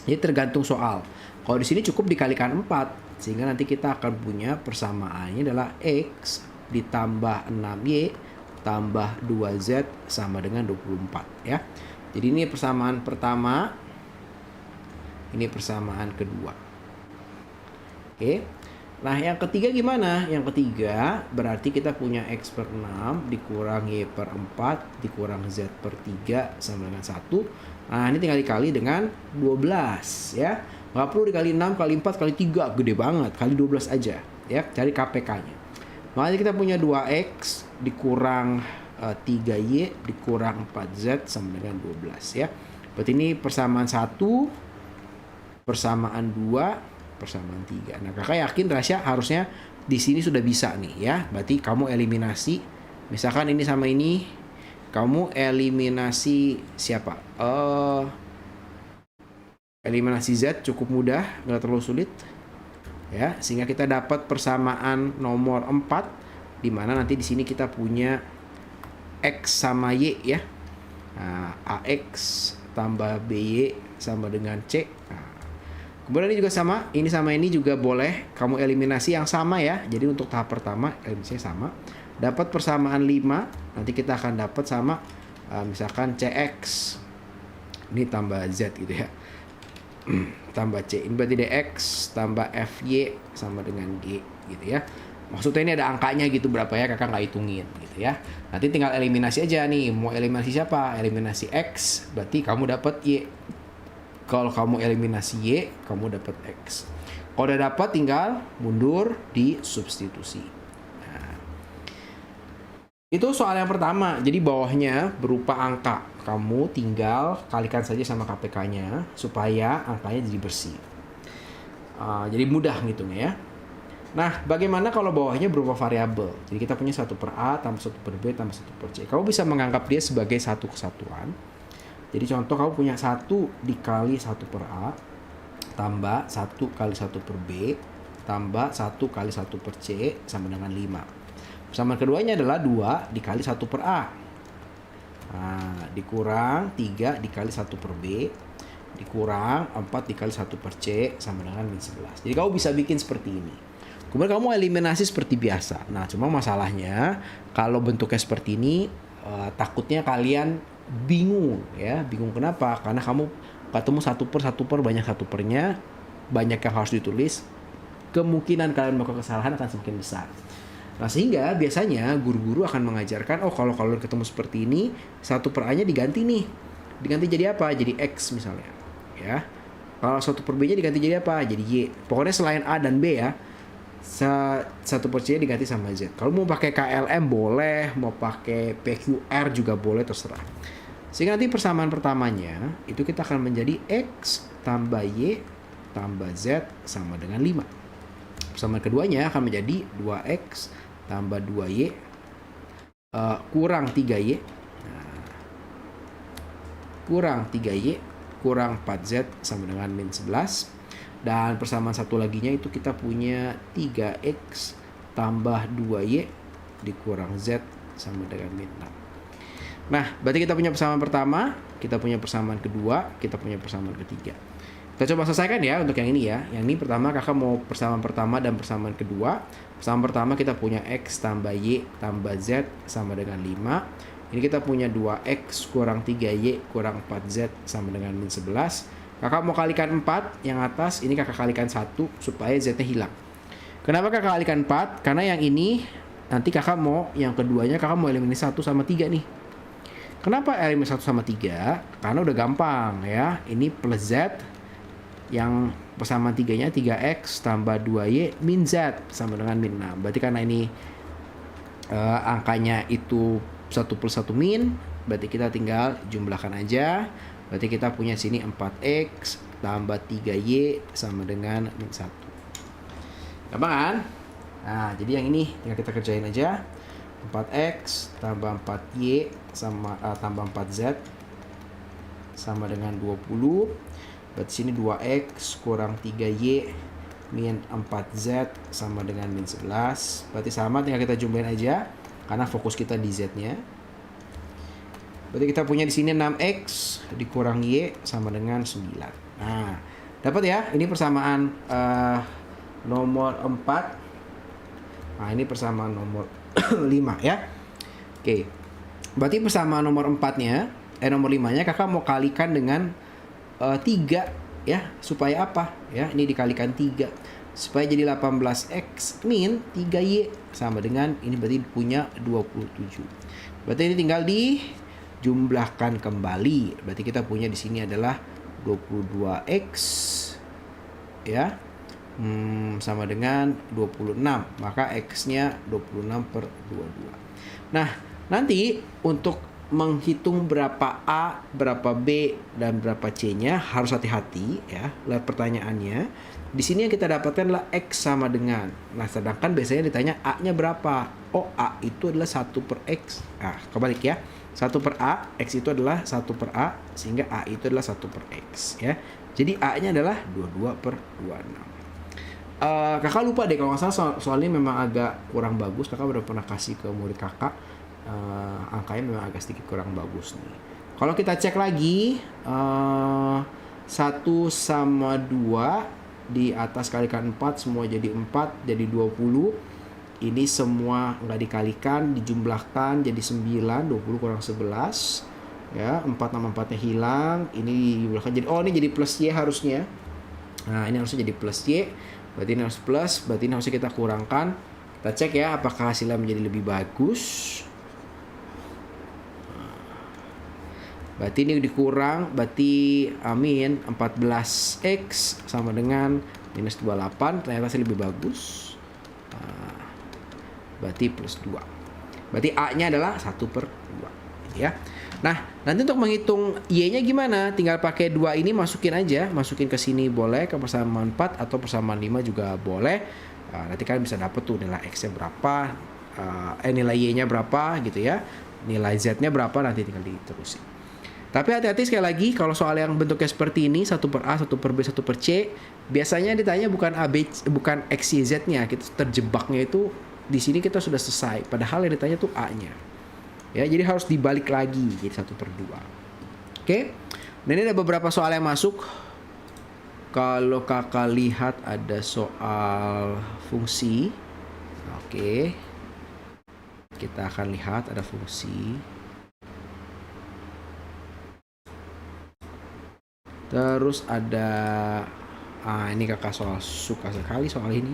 Jadi tergantung soal. Kalau di sini cukup dikalikan 4, sehingga nanti kita akan punya persamaannya adalah X ditambah 6Y tambah 2Z sama dengan 24, ya. Jadi ini persamaan pertama, ini persamaan kedua. Oke. Nah, yang ketiga gimana? Yang ketiga berarti kita punya X per 6 dikurang Y per 4 dikurang Z per 3 sama dengan 1. Nah, ini tinggal dikali dengan 12, ya. Nggak perlu dikali 6, kali 4, kali 3. Gede banget. Kali 12 aja, ya. Cari KPK-nya. Makanya kita punya 2X dikurang 3Y dikurang 4Z sama dengan 12, ya. Berarti ini persamaan 1, persamaan 2, persamaan 3. Nah, kakak yakin Rasya harusnya di sini sudah bisa nih, ya. Berarti kamu eliminasi. Misalkan ini sama ini, kamu eliminasi siapa? Eliminasi Z cukup mudah, nggak terlalu sulit. Ya, sehingga kita dapat persamaan nomor 4, di mana nanti di sini kita punya X sama Y, ya. Nah, AX tambah BY sama dengan C. Nah, kemudian ini juga sama ini juga boleh kamu eliminasi yang sama, ya. Jadi untuk tahap pertama eliminasi sama. Dapat persamaan 5, nanti kita akan dapat sama misalkan CX. Ini tambah Z gitu, ya. Tambah C. Ini berarti DX tambah FY sama dengan G gitu, ya. Maksudnya ini ada angkanya gitu berapa, ya, kakak nggak hitungin gitu, ya. Nanti tinggal eliminasi aja nih. Mau eliminasi siapa? Eliminasi X, berarti kamu dapat Y. Kalau kamu eliminasi Y, kamu dapat X. Kalau udah dapat, tinggal mundur di substitusi. Nah, itu soal yang pertama. Jadi bawahnya berupa angka. Kamu tinggal kalikan saja sama KPK-nya supaya angkanya jadi bersih. Jadi mudah ngitungnya, ya. Nah, bagaimana kalau bawahnya berupa variabel? Jadi kita punya 1 per A tambah 1 per B tambah 1 per C. Kamu bisa menganggap dia sebagai satu kesatuan. Jadi contoh kamu punya 1 dikali 1 per A tambah 1 kali 1 per B tambah 1 kali 1 per C sama dengan 5. Persamaan keduanya adalah 2 dikali 1 per A. Nah, dikurang 3 dikali 1 per B dikurang 4 dikali 1 per C sama dengan min 11. Jadi kamu bisa bikin seperti ini. Kemudian kamu eliminasi seperti biasa. Nah, cuma masalahnya kalau bentuknya seperti ini takutnya kalian bingung, ya. Bingung kenapa? Karena kamu ketemu 1 per banyak 1 pernya, banyak yang harus ditulis. Kemungkinan kalian melakukan kesalahan akan semakin besar. Nah, sehingga biasanya guru-guru akan mengajarkan, kalau kalian ketemu seperti ini, 1 per A-nya diganti nih. Diganti jadi apa? Jadi X misalnya, ya. Kalau 1 per B-nya diganti jadi apa? Jadi Y. Pokoknya selain A dan B, ya. 1 per C diganti sama Z. Kalau mau pakai KLM boleh, mau pakai PQR juga boleh, terserah. Sehingga nanti persamaan pertamanya itu kita akan menjadi X tambah Y tambah Z sama dengan 5. Persamaan keduanya akan menjadi 2X tambah 2Y kurang 3Y. Nah, kurang 3Y kurang 4Z sama dengan min 11. Dan persamaan satu laginya itu kita punya 3X tambah 2Y dikurang Z sama dengan min 6. Nah, berarti kita punya persamaan pertama, kita punya persamaan kedua, kita punya persamaan ketiga. Kita coba selesaikan, ya, untuk yang ini, ya. Yang ini pertama kakak mau persamaan pertama dan persamaan kedua. Persamaan pertama kita punya X tambah Y tambah Z sama dengan 5. Ini kita punya 2X kurang 3Y kurang 4Z sama dengan min 11. Kakak mau kalikan 4, yang atas ini kakak kalikan 1 supaya Z-nya hilang. Kenapa kakak kalikan 4? Karena yang ini nanti kakak mau, yang keduanya kakak mau eliminasi 1 sama 3 nih. Kenapa eliminasi 1 sama 3? Karena udah gampang, ya. Ini plus Z, yang persamaan 3-nya 3X tambah 2Y min Z sama dengan min 6. Berarti karena ini angkanya itu 1 plus 1 min, berarti kita tinggal jumlahkan aja. Berarti kita punya sini 4X tambah 3Y sama dengan min 1. Gampang kan? Nah, jadi yang ini tinggal kita kerjain aja. 4X tambah 4Y sama tambah 4Z sama dengan 20. Berarti sini 2X kurang 3Y min 4Z sama dengan min 11. Berarti sama, tinggal kita jumlahin aja karena fokus kita di Z-nya. Berarti kita punya di sini 6x dikurang y sama dengan 9. Nah, dapat ya? Ini persamaan nomor 4. Nah, ini persamaan nomor 5 ya. Oke. Berarti persamaan nomor 4-nya, nomor 5-nya kakak mau kalikan dengan 3 ya. Supaya apa? Ya, ini dikalikan 3. Supaya jadi 18x min 3y sama dengan ini berarti punya 27. Berarti ini tinggal dijumlahkan kembali. Berarti kita punya di sini adalah 22x ya. Sama dengan 26. Maka x-nya 26/22. Nah, nanti untuk menghitung berapa A, berapa B, dan berapa C-nya harus hati-hati ya. Lihat pertanyaannya. Di sini yang kita dapatkan adalah X sama dengan. Nah, sedangkan biasanya ditanya A-nya berapa? Oh, A itu adalah 1/X. Nah, kebalik ya. 1/A, X itu adalah 1/A, sehingga A itu adalah 1/X ya. Jadi A-nya adalah 22/26. Kakak lupa deh kalau nggak salah soalnya memang agak kurang bagus. Kakak udah pernah kasih ke murid kakak. Angkanya memang agak sedikit kurang bagus nih. Kalau kita cek lagi 1 sama 2 di atas kalikan 4 semua jadi 4 jadi 20. Ini semua nggak dikalikan, dijumlahkan jadi 9. 20 kurang 11 ya. 4 sama 4 nya hilang. Ini dijumlahkan jadi, oh ini jadi plus Y harusnya. Nah, ini harusnya jadi plus Y. Berarti ini harus plus, berarti ini harusnya kita kurangkan. Kita cek ya apakah hasilnya menjadi lebih bagus. Berarti ini dikurang, berarti amin 14x sama dengan minus 28. Ternyata hasil lebih bagus. Berarti plus 2. Berarti A-nya adalah 1/2 ya. Nah, nanti untuk menghitung Y-nya gimana? Tinggal pakai 2 ini masukin aja. Masukin ke sini boleh, ke persamaan 4 atau persamaan 5 juga boleh. Nanti kalian bisa dapat tuh nilai X-nya berapa, nilai Y-nya berapa gitu ya. Nilai Z-nya berapa nanti tinggal diterusin. Tapi hati-hati sekali lagi kalau soal yang bentuknya seperti ini, 1/A, 1/B, 1/C, biasanya ditanya bukan AB, bukan X, Y, Z-nya. Kita terjebaknya itu di sini kita sudah selesai. Padahal yang ditanya tuh A-nya. Ya, jadi harus dibalik lagi jadi 1/2. Oke. Dan ini ada beberapa soal yang masuk. Kalau kakak lihat ada soal fungsi. Oke. Kita akan lihat ada fungsi. Terus ada ini kakak soal suka sekali soal ini.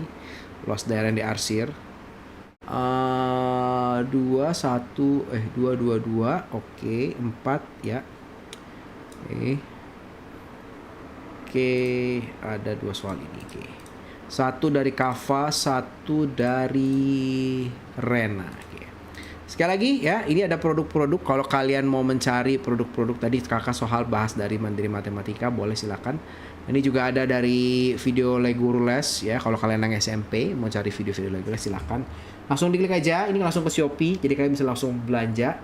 Luas daerah yang diarsir. 2 2 2 oke 4 ya. Oke, ada 2 soal ini. Oke. 1 dari Kava, 1 dari Rena. Oke. Sekali lagi ya, ini ada produk-produk. Kalau kalian mau mencari produk-produk tadi kakak soal bahas dari Mandiri Matematika, boleh silakan. Ini juga ada dari video Lego Les ya. Kalau kalian yang SMP mau cari video-video Lego Les silakan. Langsung diklik aja, ini langsung ke Shopee. Jadi kalian bisa langsung belanja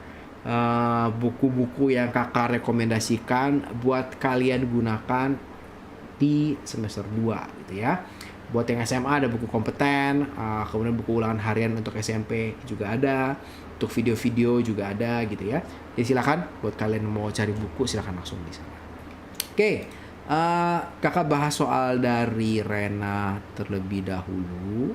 buku-buku yang kakak rekomendasikan buat kalian gunakan di semester 2 gitu ya. Buat yang SMA ada buku kompeten, kemudian buku ulangan harian untuk SMP juga ada, untuk video-video juga ada gitu ya. Jadi silakan buat kalian mau cari buku silakan langsung di sana. Oke, kakak bahas soal dari Rena terlebih dahulu.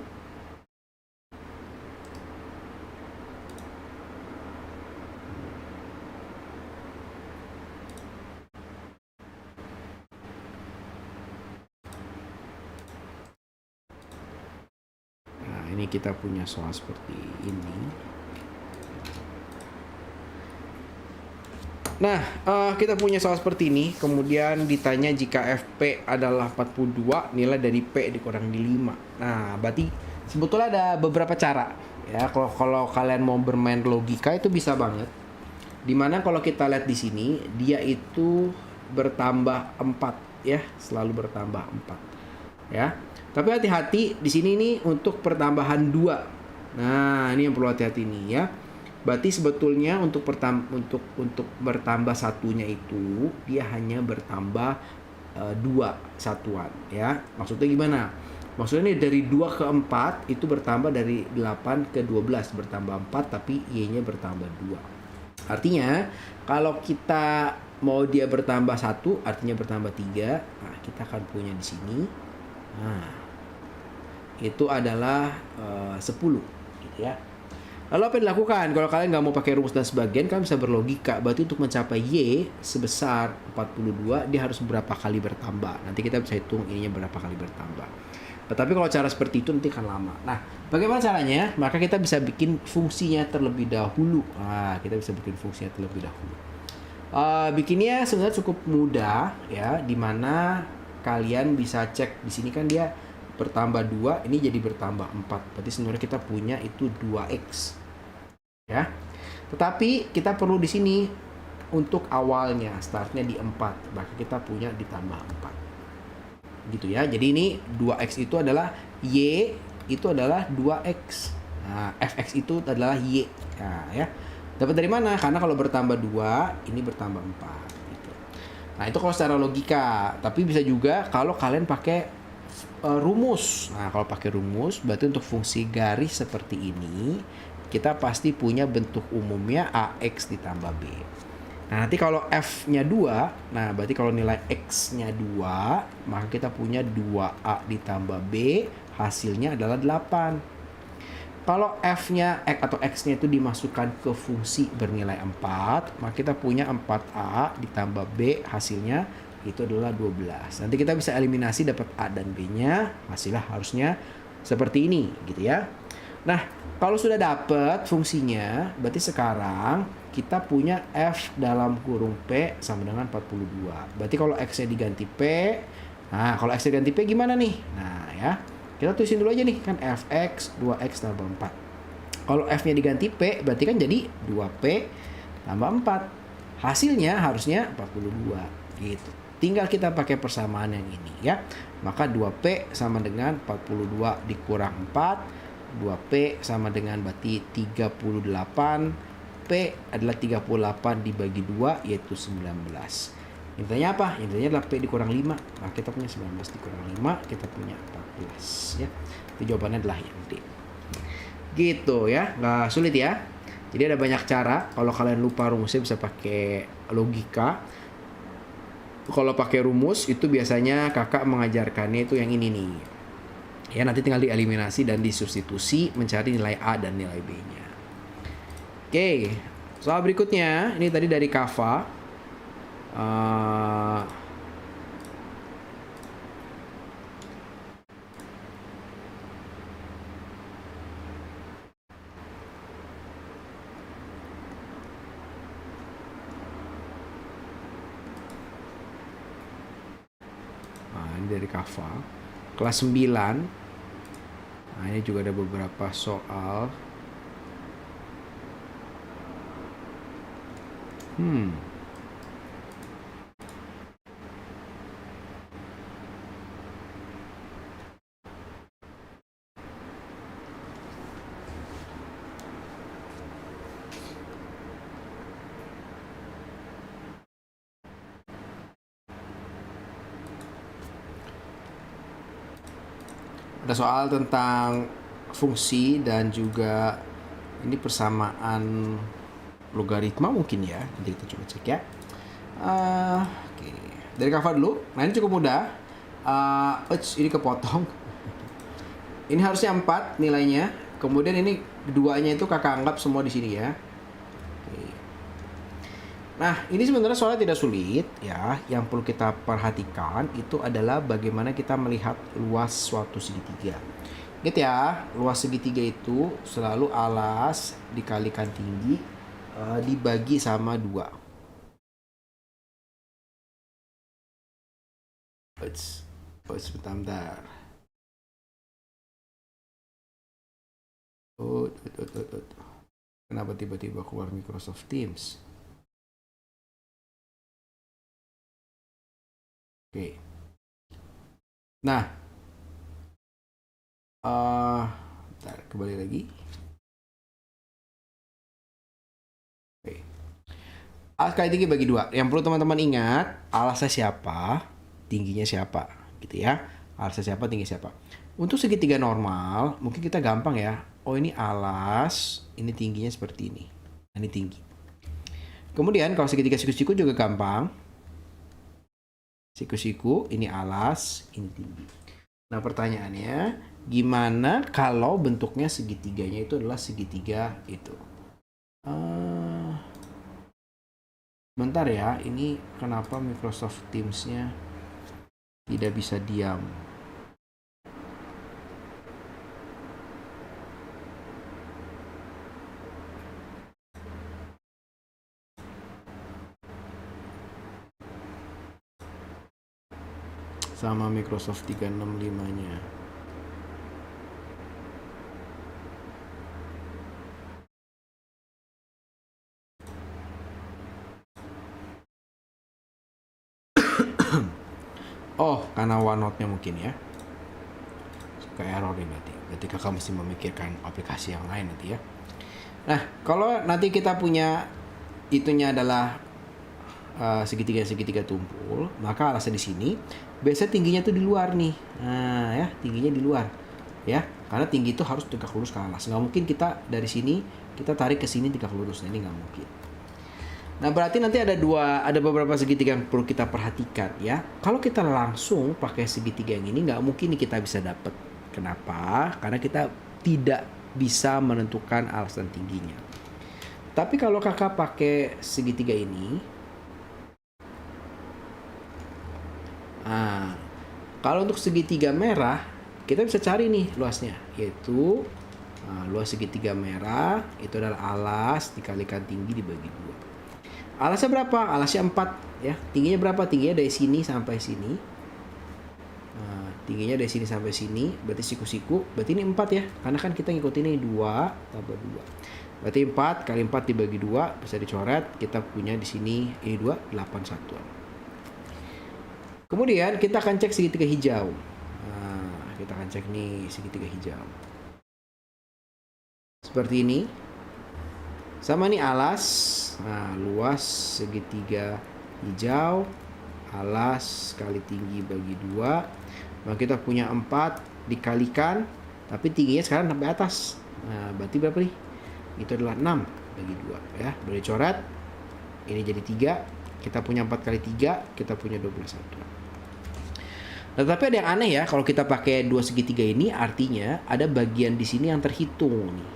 Ini kita punya soal seperti ini. Nah, kita punya soal seperti ini. Kemudian ditanya jika FP adalah 42, nilai dari P dikurang di 5. Nah, berarti sebetulnya ada beberapa cara. Ya, kalau kalian mau bermain logika itu bisa banget. Dimana kalau kita lihat di sini, dia itu bertambah 4 ya, selalu bertambah 4. Ya. Tapi hati-hati di sini nih untuk pertambahan 2. Nah, ini yang perlu hati-hati nih ya. Berarti sebetulnya untuk bertambah satunya itu dia hanya bertambah 2 satuan ya. Maksudnya gimana? Maksudnya nih dari 2 ke 4 itu bertambah dari 8 ke 12 bertambah 4 tapi Y-nya bertambah 2. Artinya, kalau kita mau dia bertambah 1, artinya bertambah 3. Nah, kita akan punya di sini. Nah, itu adalah 10 gitu ya. Lalu apa yang dilakukan? Kalau kalian nggak mau pakai rumus dan sebagian, kalian bisa berlogika. Berarti untuk mencapai Y sebesar 42, dia harus berapa kali bertambah. Nanti kita bisa hitung ininya berapa kali bertambah. Tetapi kalau cara seperti itu nanti akan lama. Nah, bagaimana caranya? Maka kita bisa bikin fungsinya terlebih dahulu. Nah, kita bisa bikin fungsinya terlebih dahulu. Bikinnya sebenarnya cukup mudah ya, dimana kalian bisa cek di sini kan dia bertambah 2, ini jadi bertambah 4. Berarti sebenarnya kita punya itu 2x. Ya. Tetapi kita perlu di sini untuk awalnya startnya di 4, maka kita punya ditambah 4. Gitu ya. Jadi ini 2x itu adalah y itu adalah 2x. Nah, fx itu adalah y. Nah, ya. Dapat dari mana? Karena kalau bertambah 2, ini bertambah 4 gitu. Nah, itu kalau secara logika. Tapi bisa juga kalau kalian pakai rumus. Nah, kalau pakai rumus berarti untuk fungsi garis seperti ini kita pasti punya bentuk umumnya ax ditambah b. Nah, nanti kalau f-nya 2, nah berarti kalau nilai x-nya 2, maka kita punya 2a ditambah b, hasilnya adalah 8. Kalau f-nya atau x-nya itu dimasukkan ke fungsi bernilai 4, maka kita punya 4a ditambah b, hasilnya itu adalah 12. Nanti kita bisa eliminasi dapat a dan b-nya, hasilnya harusnya seperti ini gitu ya. Nah, kalau sudah dapat fungsinya, berarti sekarang kita punya f dalam kurung p sama dengan 42. Berarti kalau x-nya diganti p, nah kalau x-nya diganti p gimana nih? Nah ya, kita tulisin dulu aja nih, kan fx 2x tambah 4. Kalau f-nya diganti p, berarti kan jadi 2p tambah 4. Hasilnya harusnya 42 gitu. Tinggal kita pakai persamaan yang ini ya. Maka 2p sama dengan 42 dikurang 4. 2p sama dengan berarti 38. P adalah 38 dibagi 2 yaitu 19. Intinya apa? Intinya adalah P dikurang 5. Nah, kita punya 19 dikurang 5, kita punya 14 ya. Itu jawabannya adalah yang D. Gitu ya, nggak sulit ya. Jadi ada banyak cara. Kalau kalian lupa rumusnya bisa pakai logika. Kalau pakai rumus itu biasanya kakak mengajarkannya itu yang ini nih. Ya, nanti tinggal dieliminasi dan disubstitusi mencari nilai A dan nilai B-nya. Oke, soal berikutnya ini tadi dari Kava. Ini dari Kava. Kelas 9. Nah, ini juga ada beberapa soal. Ada soal tentang fungsi dan juga ini persamaan logaritma mungkin ya. Nanti kita coba cek ya. Oke. Dari Kava dulu. Nah, ini cukup mudah. Ini kepotong. Ini harusnya 4 nilainya. Kemudian ini keduanya itu kakak anggap semua di sini ya. Nah, ini sebenarnya soalnya tidak sulit ya. Yang perlu kita perhatikan itu adalah bagaimana kita melihat luas suatu segitiga. Ingat ya, luas segitiga itu selalu alas dikalikan tinggi dibagi sama 2. Bentar. Kenapa tiba-tiba keluar Microsoft Teams? Oke. Nah, bentar, kembali lagi. Oke. Alas kali tinggi bagi 2. Yang perlu teman-teman ingat, alasnya siapa, tingginya siapa, gitu ya. Alasnya siapa, tingginya siapa. Untuk segitiga normal, mungkin kita gampang ya. Oh, ini alas, ini tingginya seperti ini. Ini tinggi. Kemudian kalau segitiga siku-siku juga gampang. Siku-siku, ini alas, ini tinggi. Nah pertanyaannya, gimana kalau bentuknya segitiganya itu adalah segitiga itu? Bentar ya, ini kenapa Microsoft Teams-nya tidak bisa diam? Sama Microsoft 365-nya. Oh, karena OneNote-nya mungkin ya. Suka error ini nanti. Berarti kakak mesti memikirkan aplikasi yang lain nanti ya. Nah, kalau nanti kita punya itunya adalah segitiga tumpul, maka alasnya di sini. Biasanya tingginya tuh di luar nih. Nah, ya, tingginya di luar. Ya, karena tinggi itu harus tegak lurus ke alas. Nggak mungkin kita dari sini kita tarik ke sini tegak lurus. Nah, ini nggak mungkin. Nah, berarti nanti ada beberapa segitiga yang perlu kita perhatikan ya. Kalau kita langsung pakai segitiga yang ini, nggak mungkin nih kita bisa dapat. Kenapa? Karena kita tidak bisa menentukan alas dan tingginya. Tapi kalau kakak pakai segitiga ini, nah, kalau untuk segitiga merah, kita bisa cari nih luasnya, yaitu luas segitiga merah itu adalah alas dikalikan tinggi dibagi 2. Alasnya berapa? Alasnya 4 ya. Tingginya berapa? Tingginya dari sini sampai sini. Nah, tingginya dari sini sampai sini, berarti siku-siku, berarti ini 4 ya. Karena kan kita ngikutin ini 2 tambah 2. Berarti 4 kali 4 dibagi 2 bisa dicoret. Kita punya di sini ini 2, 8 satuan. Kemudian kita akan cek segitiga hijau. Nah, kita akan cek nih segitiga hijau. Seperti ini. Sama nih alas. Nah, luas segitiga hijau, alas kali tinggi bagi 2. Nah, kita punya 4 dikalikan, tapi tingginya sekarang sampai atas. Nah, berarti berapa nih? Itu adalah 6 bagi 2 ya. Boleh coret. Ini jadi 3. Kita punya 4 kali 3, kita punya 12 satuan. Nah, tapi ada yang aneh ya, kalau kita pakai dua segitiga ini artinya ada bagian di sini yang terhitung nih.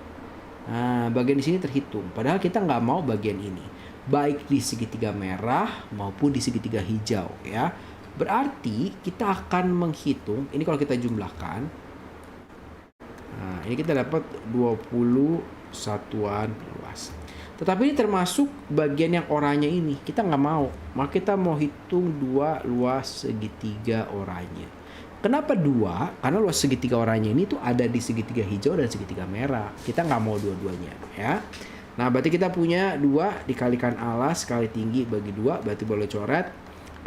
Nah, bagian di sini terhitung. Padahal kita nggak mau bagian ini. Baik di segitiga merah maupun di segitiga hijau ya. Berarti kita akan menghitung, ini kalau kita jumlahkan. Nah, ini kita dapat 20 satuan luas. Tetapi ini termasuk bagian yang oranye ini. Kita nggak mau. Maka kita mau hitung 2 luas segitiga oranye. Kenapa 2? Karena luas segitiga oranye ini tuh ada di segitiga hijau dan segitiga merah. Kita nggak mau dua-duanya ya. Nah, berarti kita punya 2 dikalikan alas kali tinggi bagi 2, berarti boleh coret.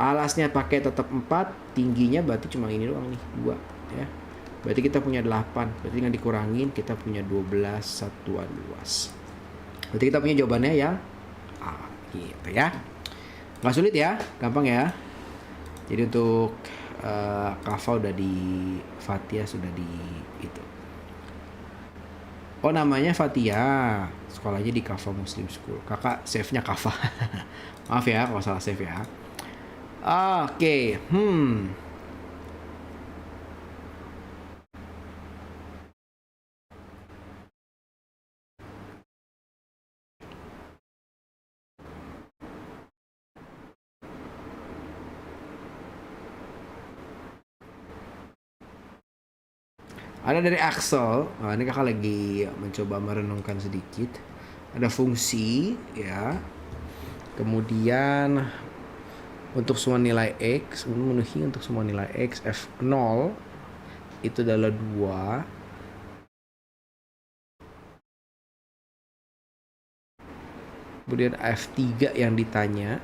Alasnya pakai tetap 4, tingginya berarti cuma ini doang nih, 2 ya. Berarti kita punya 8. Berarti dengan dikurangin kita punya 12 satuan luas. Berarti kita punya jawabannya yang A gitu ya. Nggak sulit ya, gampang ya. Jadi untuk Kava udah di Fatia sudah di itu. Oh, namanya Fatia. Sekolahnya di Kava Muslim School. Kakak save-nya Kava. Maaf ya kalau salah save ya. Oke. Ada dari Axel. Nah, ini kakak lagi mencoba merenungkan sedikit. Ada fungsi ya. Kemudian untuk semua nilai X, memenuhi untuk semua nilai X, F0 itu adalah 2. Kemudian F3 yang ditanya.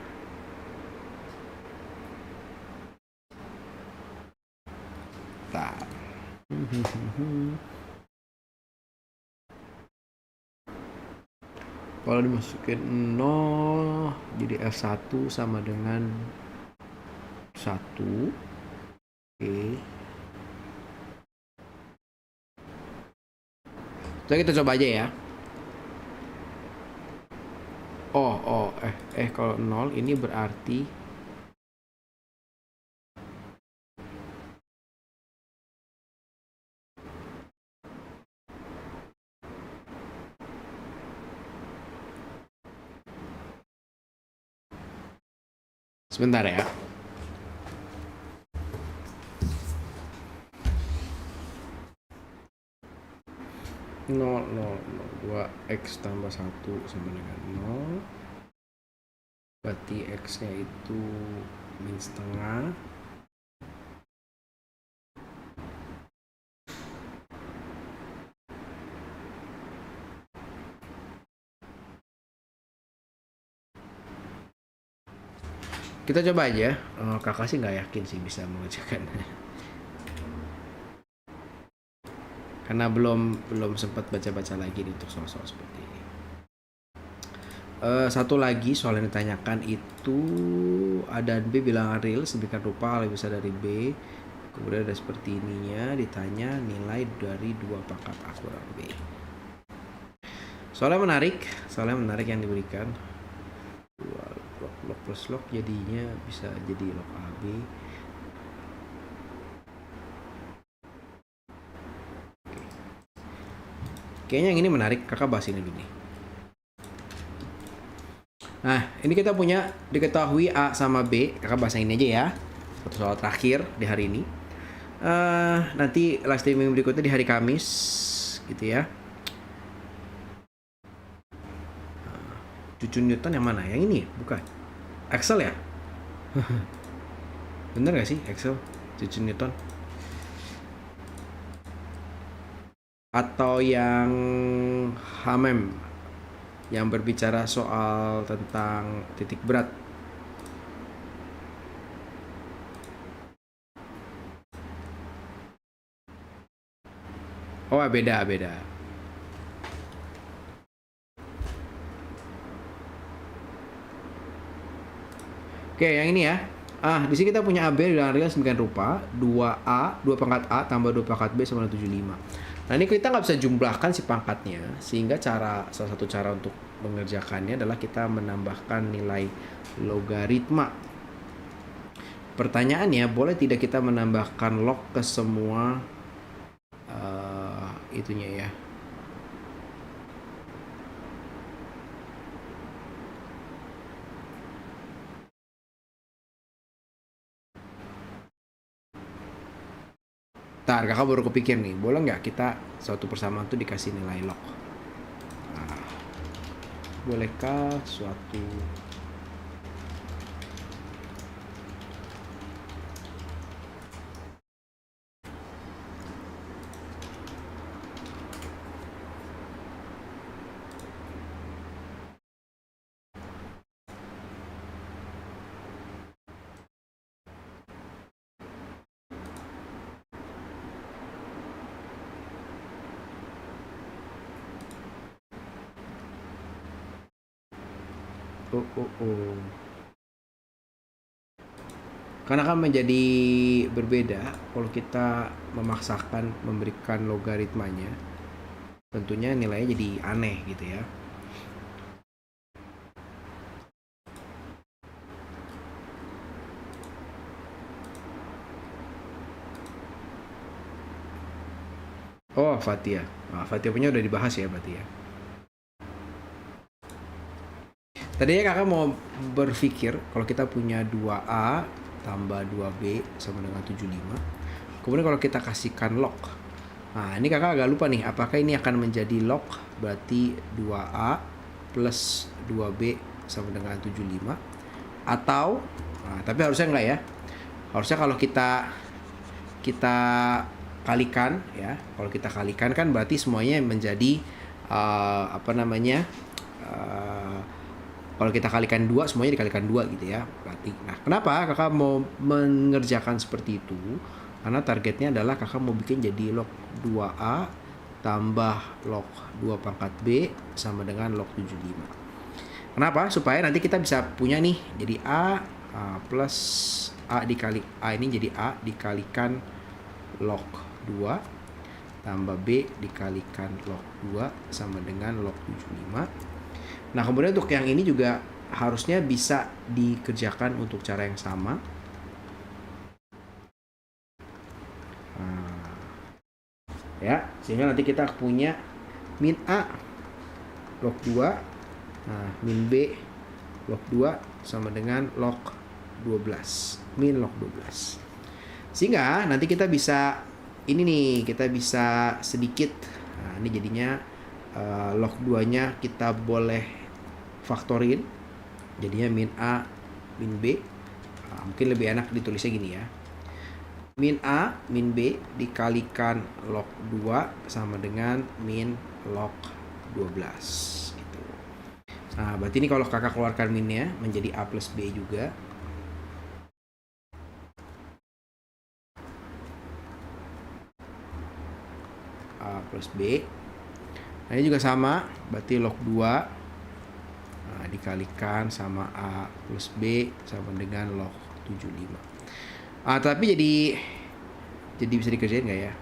Kalau dimasukin 0 jadi F1 sama dengan 1. Oke. Jadi kita coba aja ya. Kalau 0 ini berarti sebentar ya. 2x tambah 1 sama dengan 0. Berarti x-nya itu min setengah. Kita coba aja. Kakak sih nggak yakin sih bisa mengerjakan. Karena belum sempat baca-baca lagi untuk soal-soal seperti ini. Satu lagi soal yang ditanyakan itu A dan B bilangan real sedemikian rupa A lebih besar dari B. Kemudian ada seperti ininya, ditanya nilai dari 2 pangkat A kurang B. Soalnya menarik yang diberikan. 2 log plus log jadinya bisa jadi log AB. Kayaknya yang ini menarik, kakak bahas ini dulu nih. Nah, ini kita punya diketahui A sama B, kakak bahas yang ini aja ya. Satu soal terakhir di hari ini. Nanti live streaming berikutnya di hari Kamis, gitu ya. Cucu Newton yang mana? Yang ini? Bukan. Excel ya? Bener gak sih Excel? Cucu Newton? Atau yang Hamem yang berbicara soal tentang titik berat. Oh, beda. Oke, yang ini ya. Di sini kita punya AB dengan real sedemikian rupa 2A, 2 pangkat A tambah 2 pangkat B sama dengan 75. Nah, ini kita nggak bisa jumlahkan si pangkatnya, sehingga salah satu cara untuk mengerjakannya adalah kita menambahkan nilai logaritma. Pertanyaannya, boleh tidak kita menambahkan log ke semua itunya ya? Ntar, kakak baru kepikir nih, boleh nggak kita suatu persamaan tuh dikasih nilai log? Nah, bolehkah suatu Karena kan menjadi berbeda kalau kita memaksakan memberikan logaritmanya. Tentunya nilainya jadi aneh gitu ya. Oh, Fatia. Fatia punya udah dibahas ya berarti ya. Tadinya kakak mau berpikir kalau kita punya 2A tambah 2B sama dengan 75. Kemudian kalau kita kasihkan log. Nah, ini kakak agak lupa nih, apakah ini akan menjadi log berarti 2A plus 2B sama dengan 75 atau tapi harusnya enggak ya. Harusnya kalau kita kalikan ya. Kalau kita kalikan kan berarti semuanya menjadi kalau kita kalikan 2 semuanya dikalikan 2 gitu ya. Berarti. Nah, kenapa kakak mau mengerjakan seperti itu? Karena targetnya adalah kakak mau bikin jadi log 2A tambah log 2 pangkat B sama dengan log 75. Kenapa? Supaya nanti kita bisa punya nih, jadi A plus A dikali A ini jadi A dikalikan log 2 tambah B dikalikan log 2 sama dengan log 75. Nah, kemudian untuk yang ini juga harusnya bisa dikerjakan untuk cara yang sama. Nah, ya, sehingga nanti kita punya min A log 2, nah, min B log 2 sama dengan log 12, min log 12. Sehingga nanti kita bisa, ini nih, kita bisa sedikit, nah, ini jadinya log 2-nya kita boleh faktorin, jadinya min A, min B. Nah, mungkin lebih enak ditulisnya gini ya. Min A, min B dikalikan log 2 sama dengan min log 12. Gitu. Nah, berarti ini kalau kakak keluarkan minnya menjadi A plus B juga. A plus B. Nah, ini juga sama, berarti log 2 dikalikan sama A plus B sama dengan log 75. Tapi jadi bisa dikerjain nggak ya?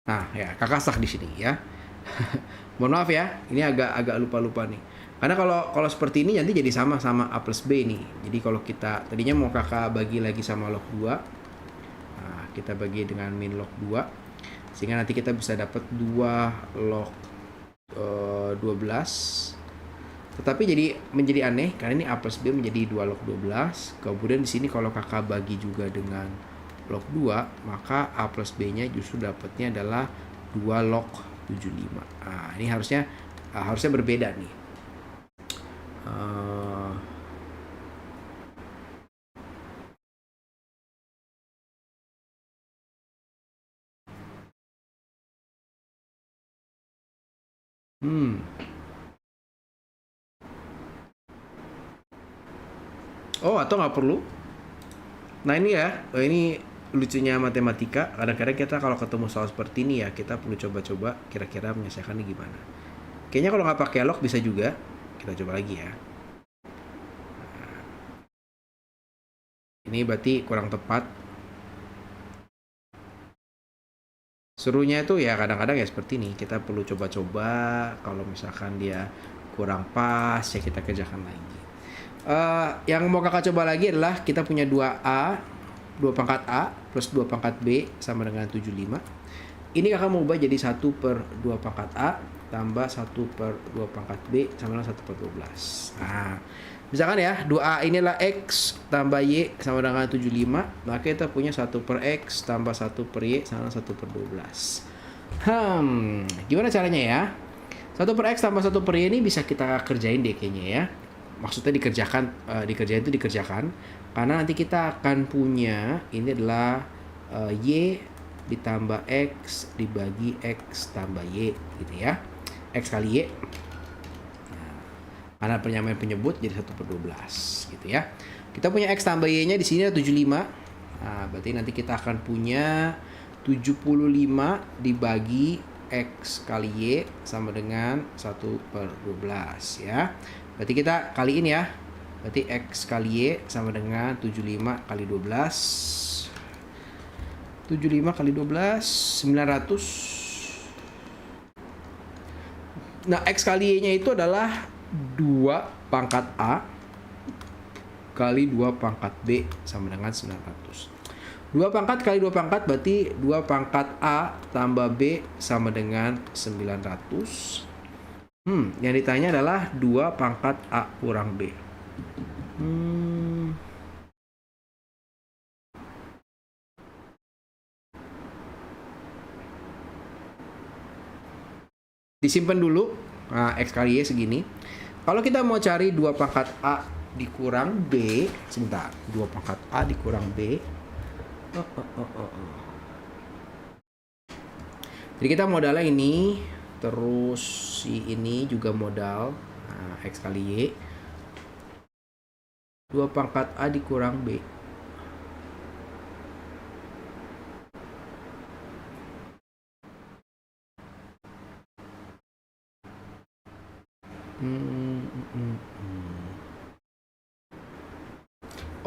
Nah, ya, kakak stuck di sini ya. Mohon maaf ya, ini agak lupa nih. Karena kalau seperti ini nanti jadi sama A plus B nih. Jadi kalau kita tadinya mau kakak bagi lagi sama log 2, nah, kita bagi dengan min log 2, sehingga nanti kita bisa dapat 2 log 12. Tetapi menjadi aneh karena ini A plus B menjadi 2 log 12. Kemudian di sini kalau kakak bagi juga dengan log 2, maka A plus B-nya justru dapatnya adalah 2 log 75. Nah, ini harusnya berbeda nih. Oh, atau nggak perlu? Nah, ini ya, ini lucunya matematika. Kadang-kadang kita kalau ketemu soal seperti ini ya, kita perlu coba-coba kira-kira menyelesaikannya gimana. Kayaknya kalau nggak pakai log bisa juga. Kita coba lagi ya. Ini berarti kurang tepat. Serunya itu ya kadang-kadang ya seperti ini. Kita perlu coba-coba. Kalau misalkan dia kurang pas, ya kita kerjakan lagi. Yang mau kakak coba lagi adalah kita punya 2A, 2 pangkat A plus 2 pangkat B sama dengan 75. Ini kakak mau ubah jadi 1 per 2 pangkat A tambah 1 per 2 pangkat B sama dengan 1 per 12. Nah, misalkan ya 2A inilah X tambah Y sama dengan 75, maka kita punya 1 per X tambah 1 per Y sama dengan 1 per 12. Gimana caranya ya? 1 per X tambah 1 per Y ini bisa kita kerjain deh kayaknya ya. Maksudnya dikerjakan karena nanti kita akan punya ini adalah Y ditambah X dibagi X tambah Y gitu ya, X kali Y. Nah, karena penyamaan penyebut jadi 1 per 12 gitu ya. Kita punya X tambah Y nya di sini 75. Nah, berarti nanti kita akan punya 75 dibagi X kali Y sama dengan 1 per 12 ya. Berarti kita kaliin ya. Berarti X kali Y sama dengan 75 kali 12. 75 kali 12, 900. Nah, X kali Y-nya itu adalah 2 pangkat A kali 2 pangkat B sama dengan 900. 2 pangkat kali 2 pangkat berarti 2 pangkat A tambah B sama dengan 900. Yang ditanya adalah 2 pangkat A kurang B. Disimpan dulu. Nah, X kali Y segini. Kalau kita mau cari 2 pangkat A dikurang B, sebentar. 2 pangkat A dikurang B. Jadi kita modalnya ini, terus si ini juga modal. Nah, X kali Y. 2 pangkat A dikurang B.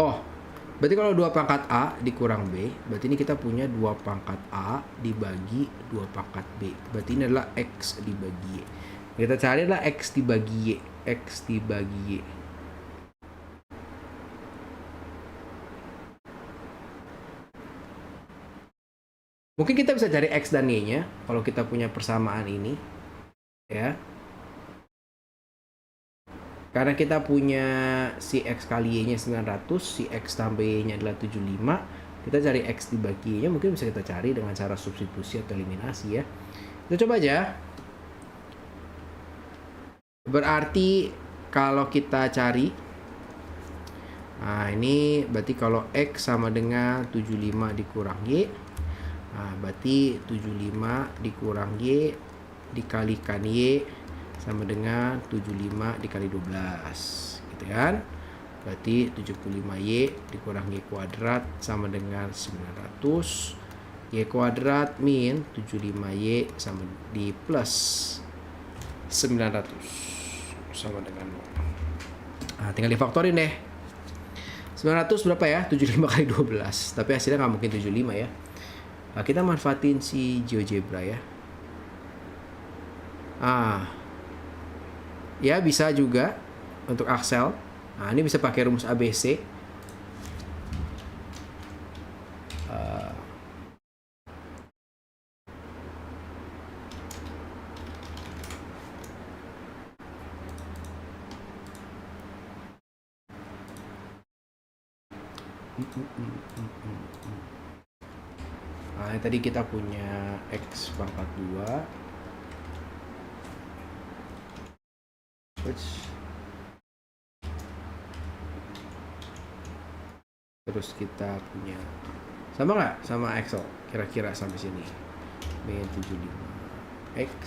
Oh, Berarti kalau 2 pangkat A dikurang B, berarti ini kita punya 2 pangkat A dibagi 2 pangkat B. Berarti ini adalah X dibagi Y. Kita cari adalah X dibagi Y. X dibagi Y. Mungkin kita bisa cari X dan Y-nya kalau kita punya persamaan ini. Ya. Karena kita punya si X kali Y-nya 900, si X tambah Y-nya adalah 75. Kita cari X dibagi Y-nya mungkin bisa kita cari dengan cara substitusi atau eliminasi ya. Kita coba aja. Berarti kalau kita cari, nah ini berarti kalau X sama dengan 75 dikurang Y, nah berarti 75 dikurang Y dikalikan Y sama dengan 75 dikali 12 gitu kan. Berarti 75Y dikurang Y kuadrat sama dengan 900. Y kuadrat min 75Y sama di plus 900 sama dengan 0. Nah, tinggal difaktorin deh. 900 berapa ya? 75 kali 12. Tapi hasilnya nggak mungkin 75 ya. Nah, kita manfaatin si GeoGebra ya. Ya bisa juga untuk Excel. Nah, ini bisa pakai rumus ABC. Nah, tadi kita punya X pangkat 2. Terus kita punya sama nggak sama Excel kira-kira sampai sini min 75 X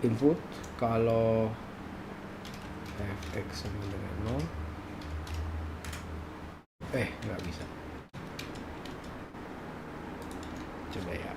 input kalau fx sama dengan 0 nggak bisa. Coba ya.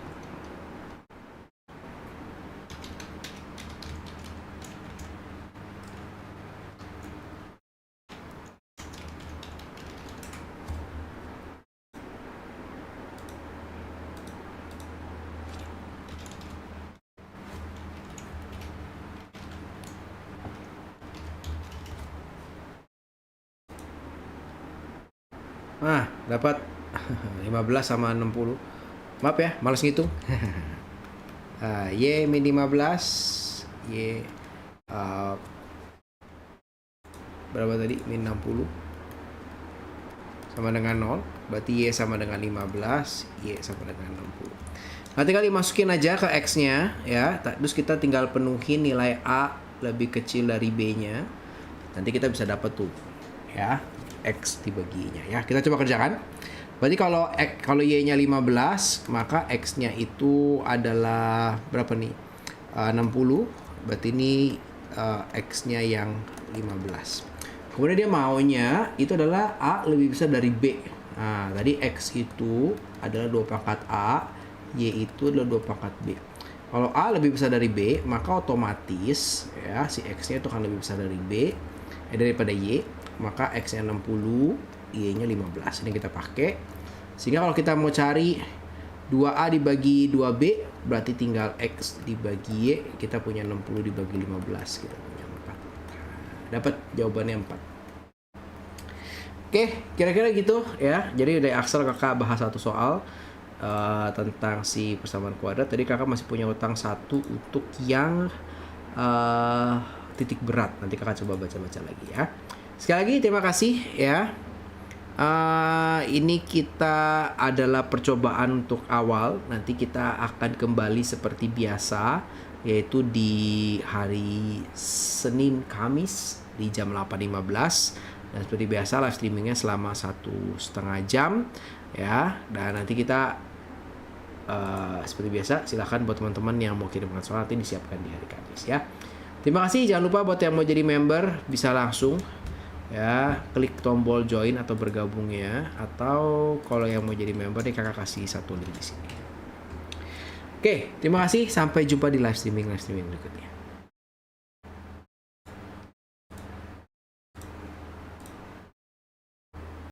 Dapat 15 sama 60. Maaf ya, malas ngitung. Y min 15, Y berapa tadi? Min 60 sama dengan 0. Berarti Y sama dengan 15, Y sama dengan 60. Nah, tinggal dimasukin aja ke X-nya ya. Terus kita tinggal penuhin nilai A lebih kecil dari B-nya. Nanti kita bisa dapat tuh ya, X dibaginya ya. Kita coba kerjakan. Berarti kalau Y-nya 15, maka X-nya itu adalah berapa nih? 60. Berarti ini X-nya yang 15. Kemudian dia maunya itu adalah A lebih besar dari B. Nah, tadi X itu adalah 2 pangkat A, Y itu adalah 2 pangkat B. Kalau A lebih besar dari B, maka otomatis ya si X-nya itu akan lebih besar dari B daripada Y. Maka X-nya 60, Y-nya 15. Ini kita pakai. Sehingga kalau kita mau cari 2A dibagi 2B, berarti tinggal X dibagi Y. Kita punya 60 dibagi 15. Kita punya 4. Dapat jawabannya 4. Oke, kira-kira gitu ya. Jadi dari Excel kakak bahas satu soal tentang si persamaan kuadrat. Tadi kakak masih punya utang 1 untuk yang titik berat. Nanti kakak coba baca-baca lagi ya. Sekali lagi terima kasih ya. Ini kita adalah percobaan untuk awal. Nanti kita akan kembali seperti biasa, yaitu di hari Senin Kamis di jam 8.15. Dan seperti biasa live streamingnya selama 1,5 jam ya. Dan nanti kita seperti biasa silahkan buat teman-teman yang mau kirimkan soal nanti disiapkan di hari Kamis ya. Terima kasih. Jangan lupa buat yang mau jadi member bisa langsung Ya, klik tombol join atau bergabung ya, atau kalau yang mau jadi member nih kakak kasih satu link di sini. Oke, terima kasih, sampai jumpa di live streaming berikutnya.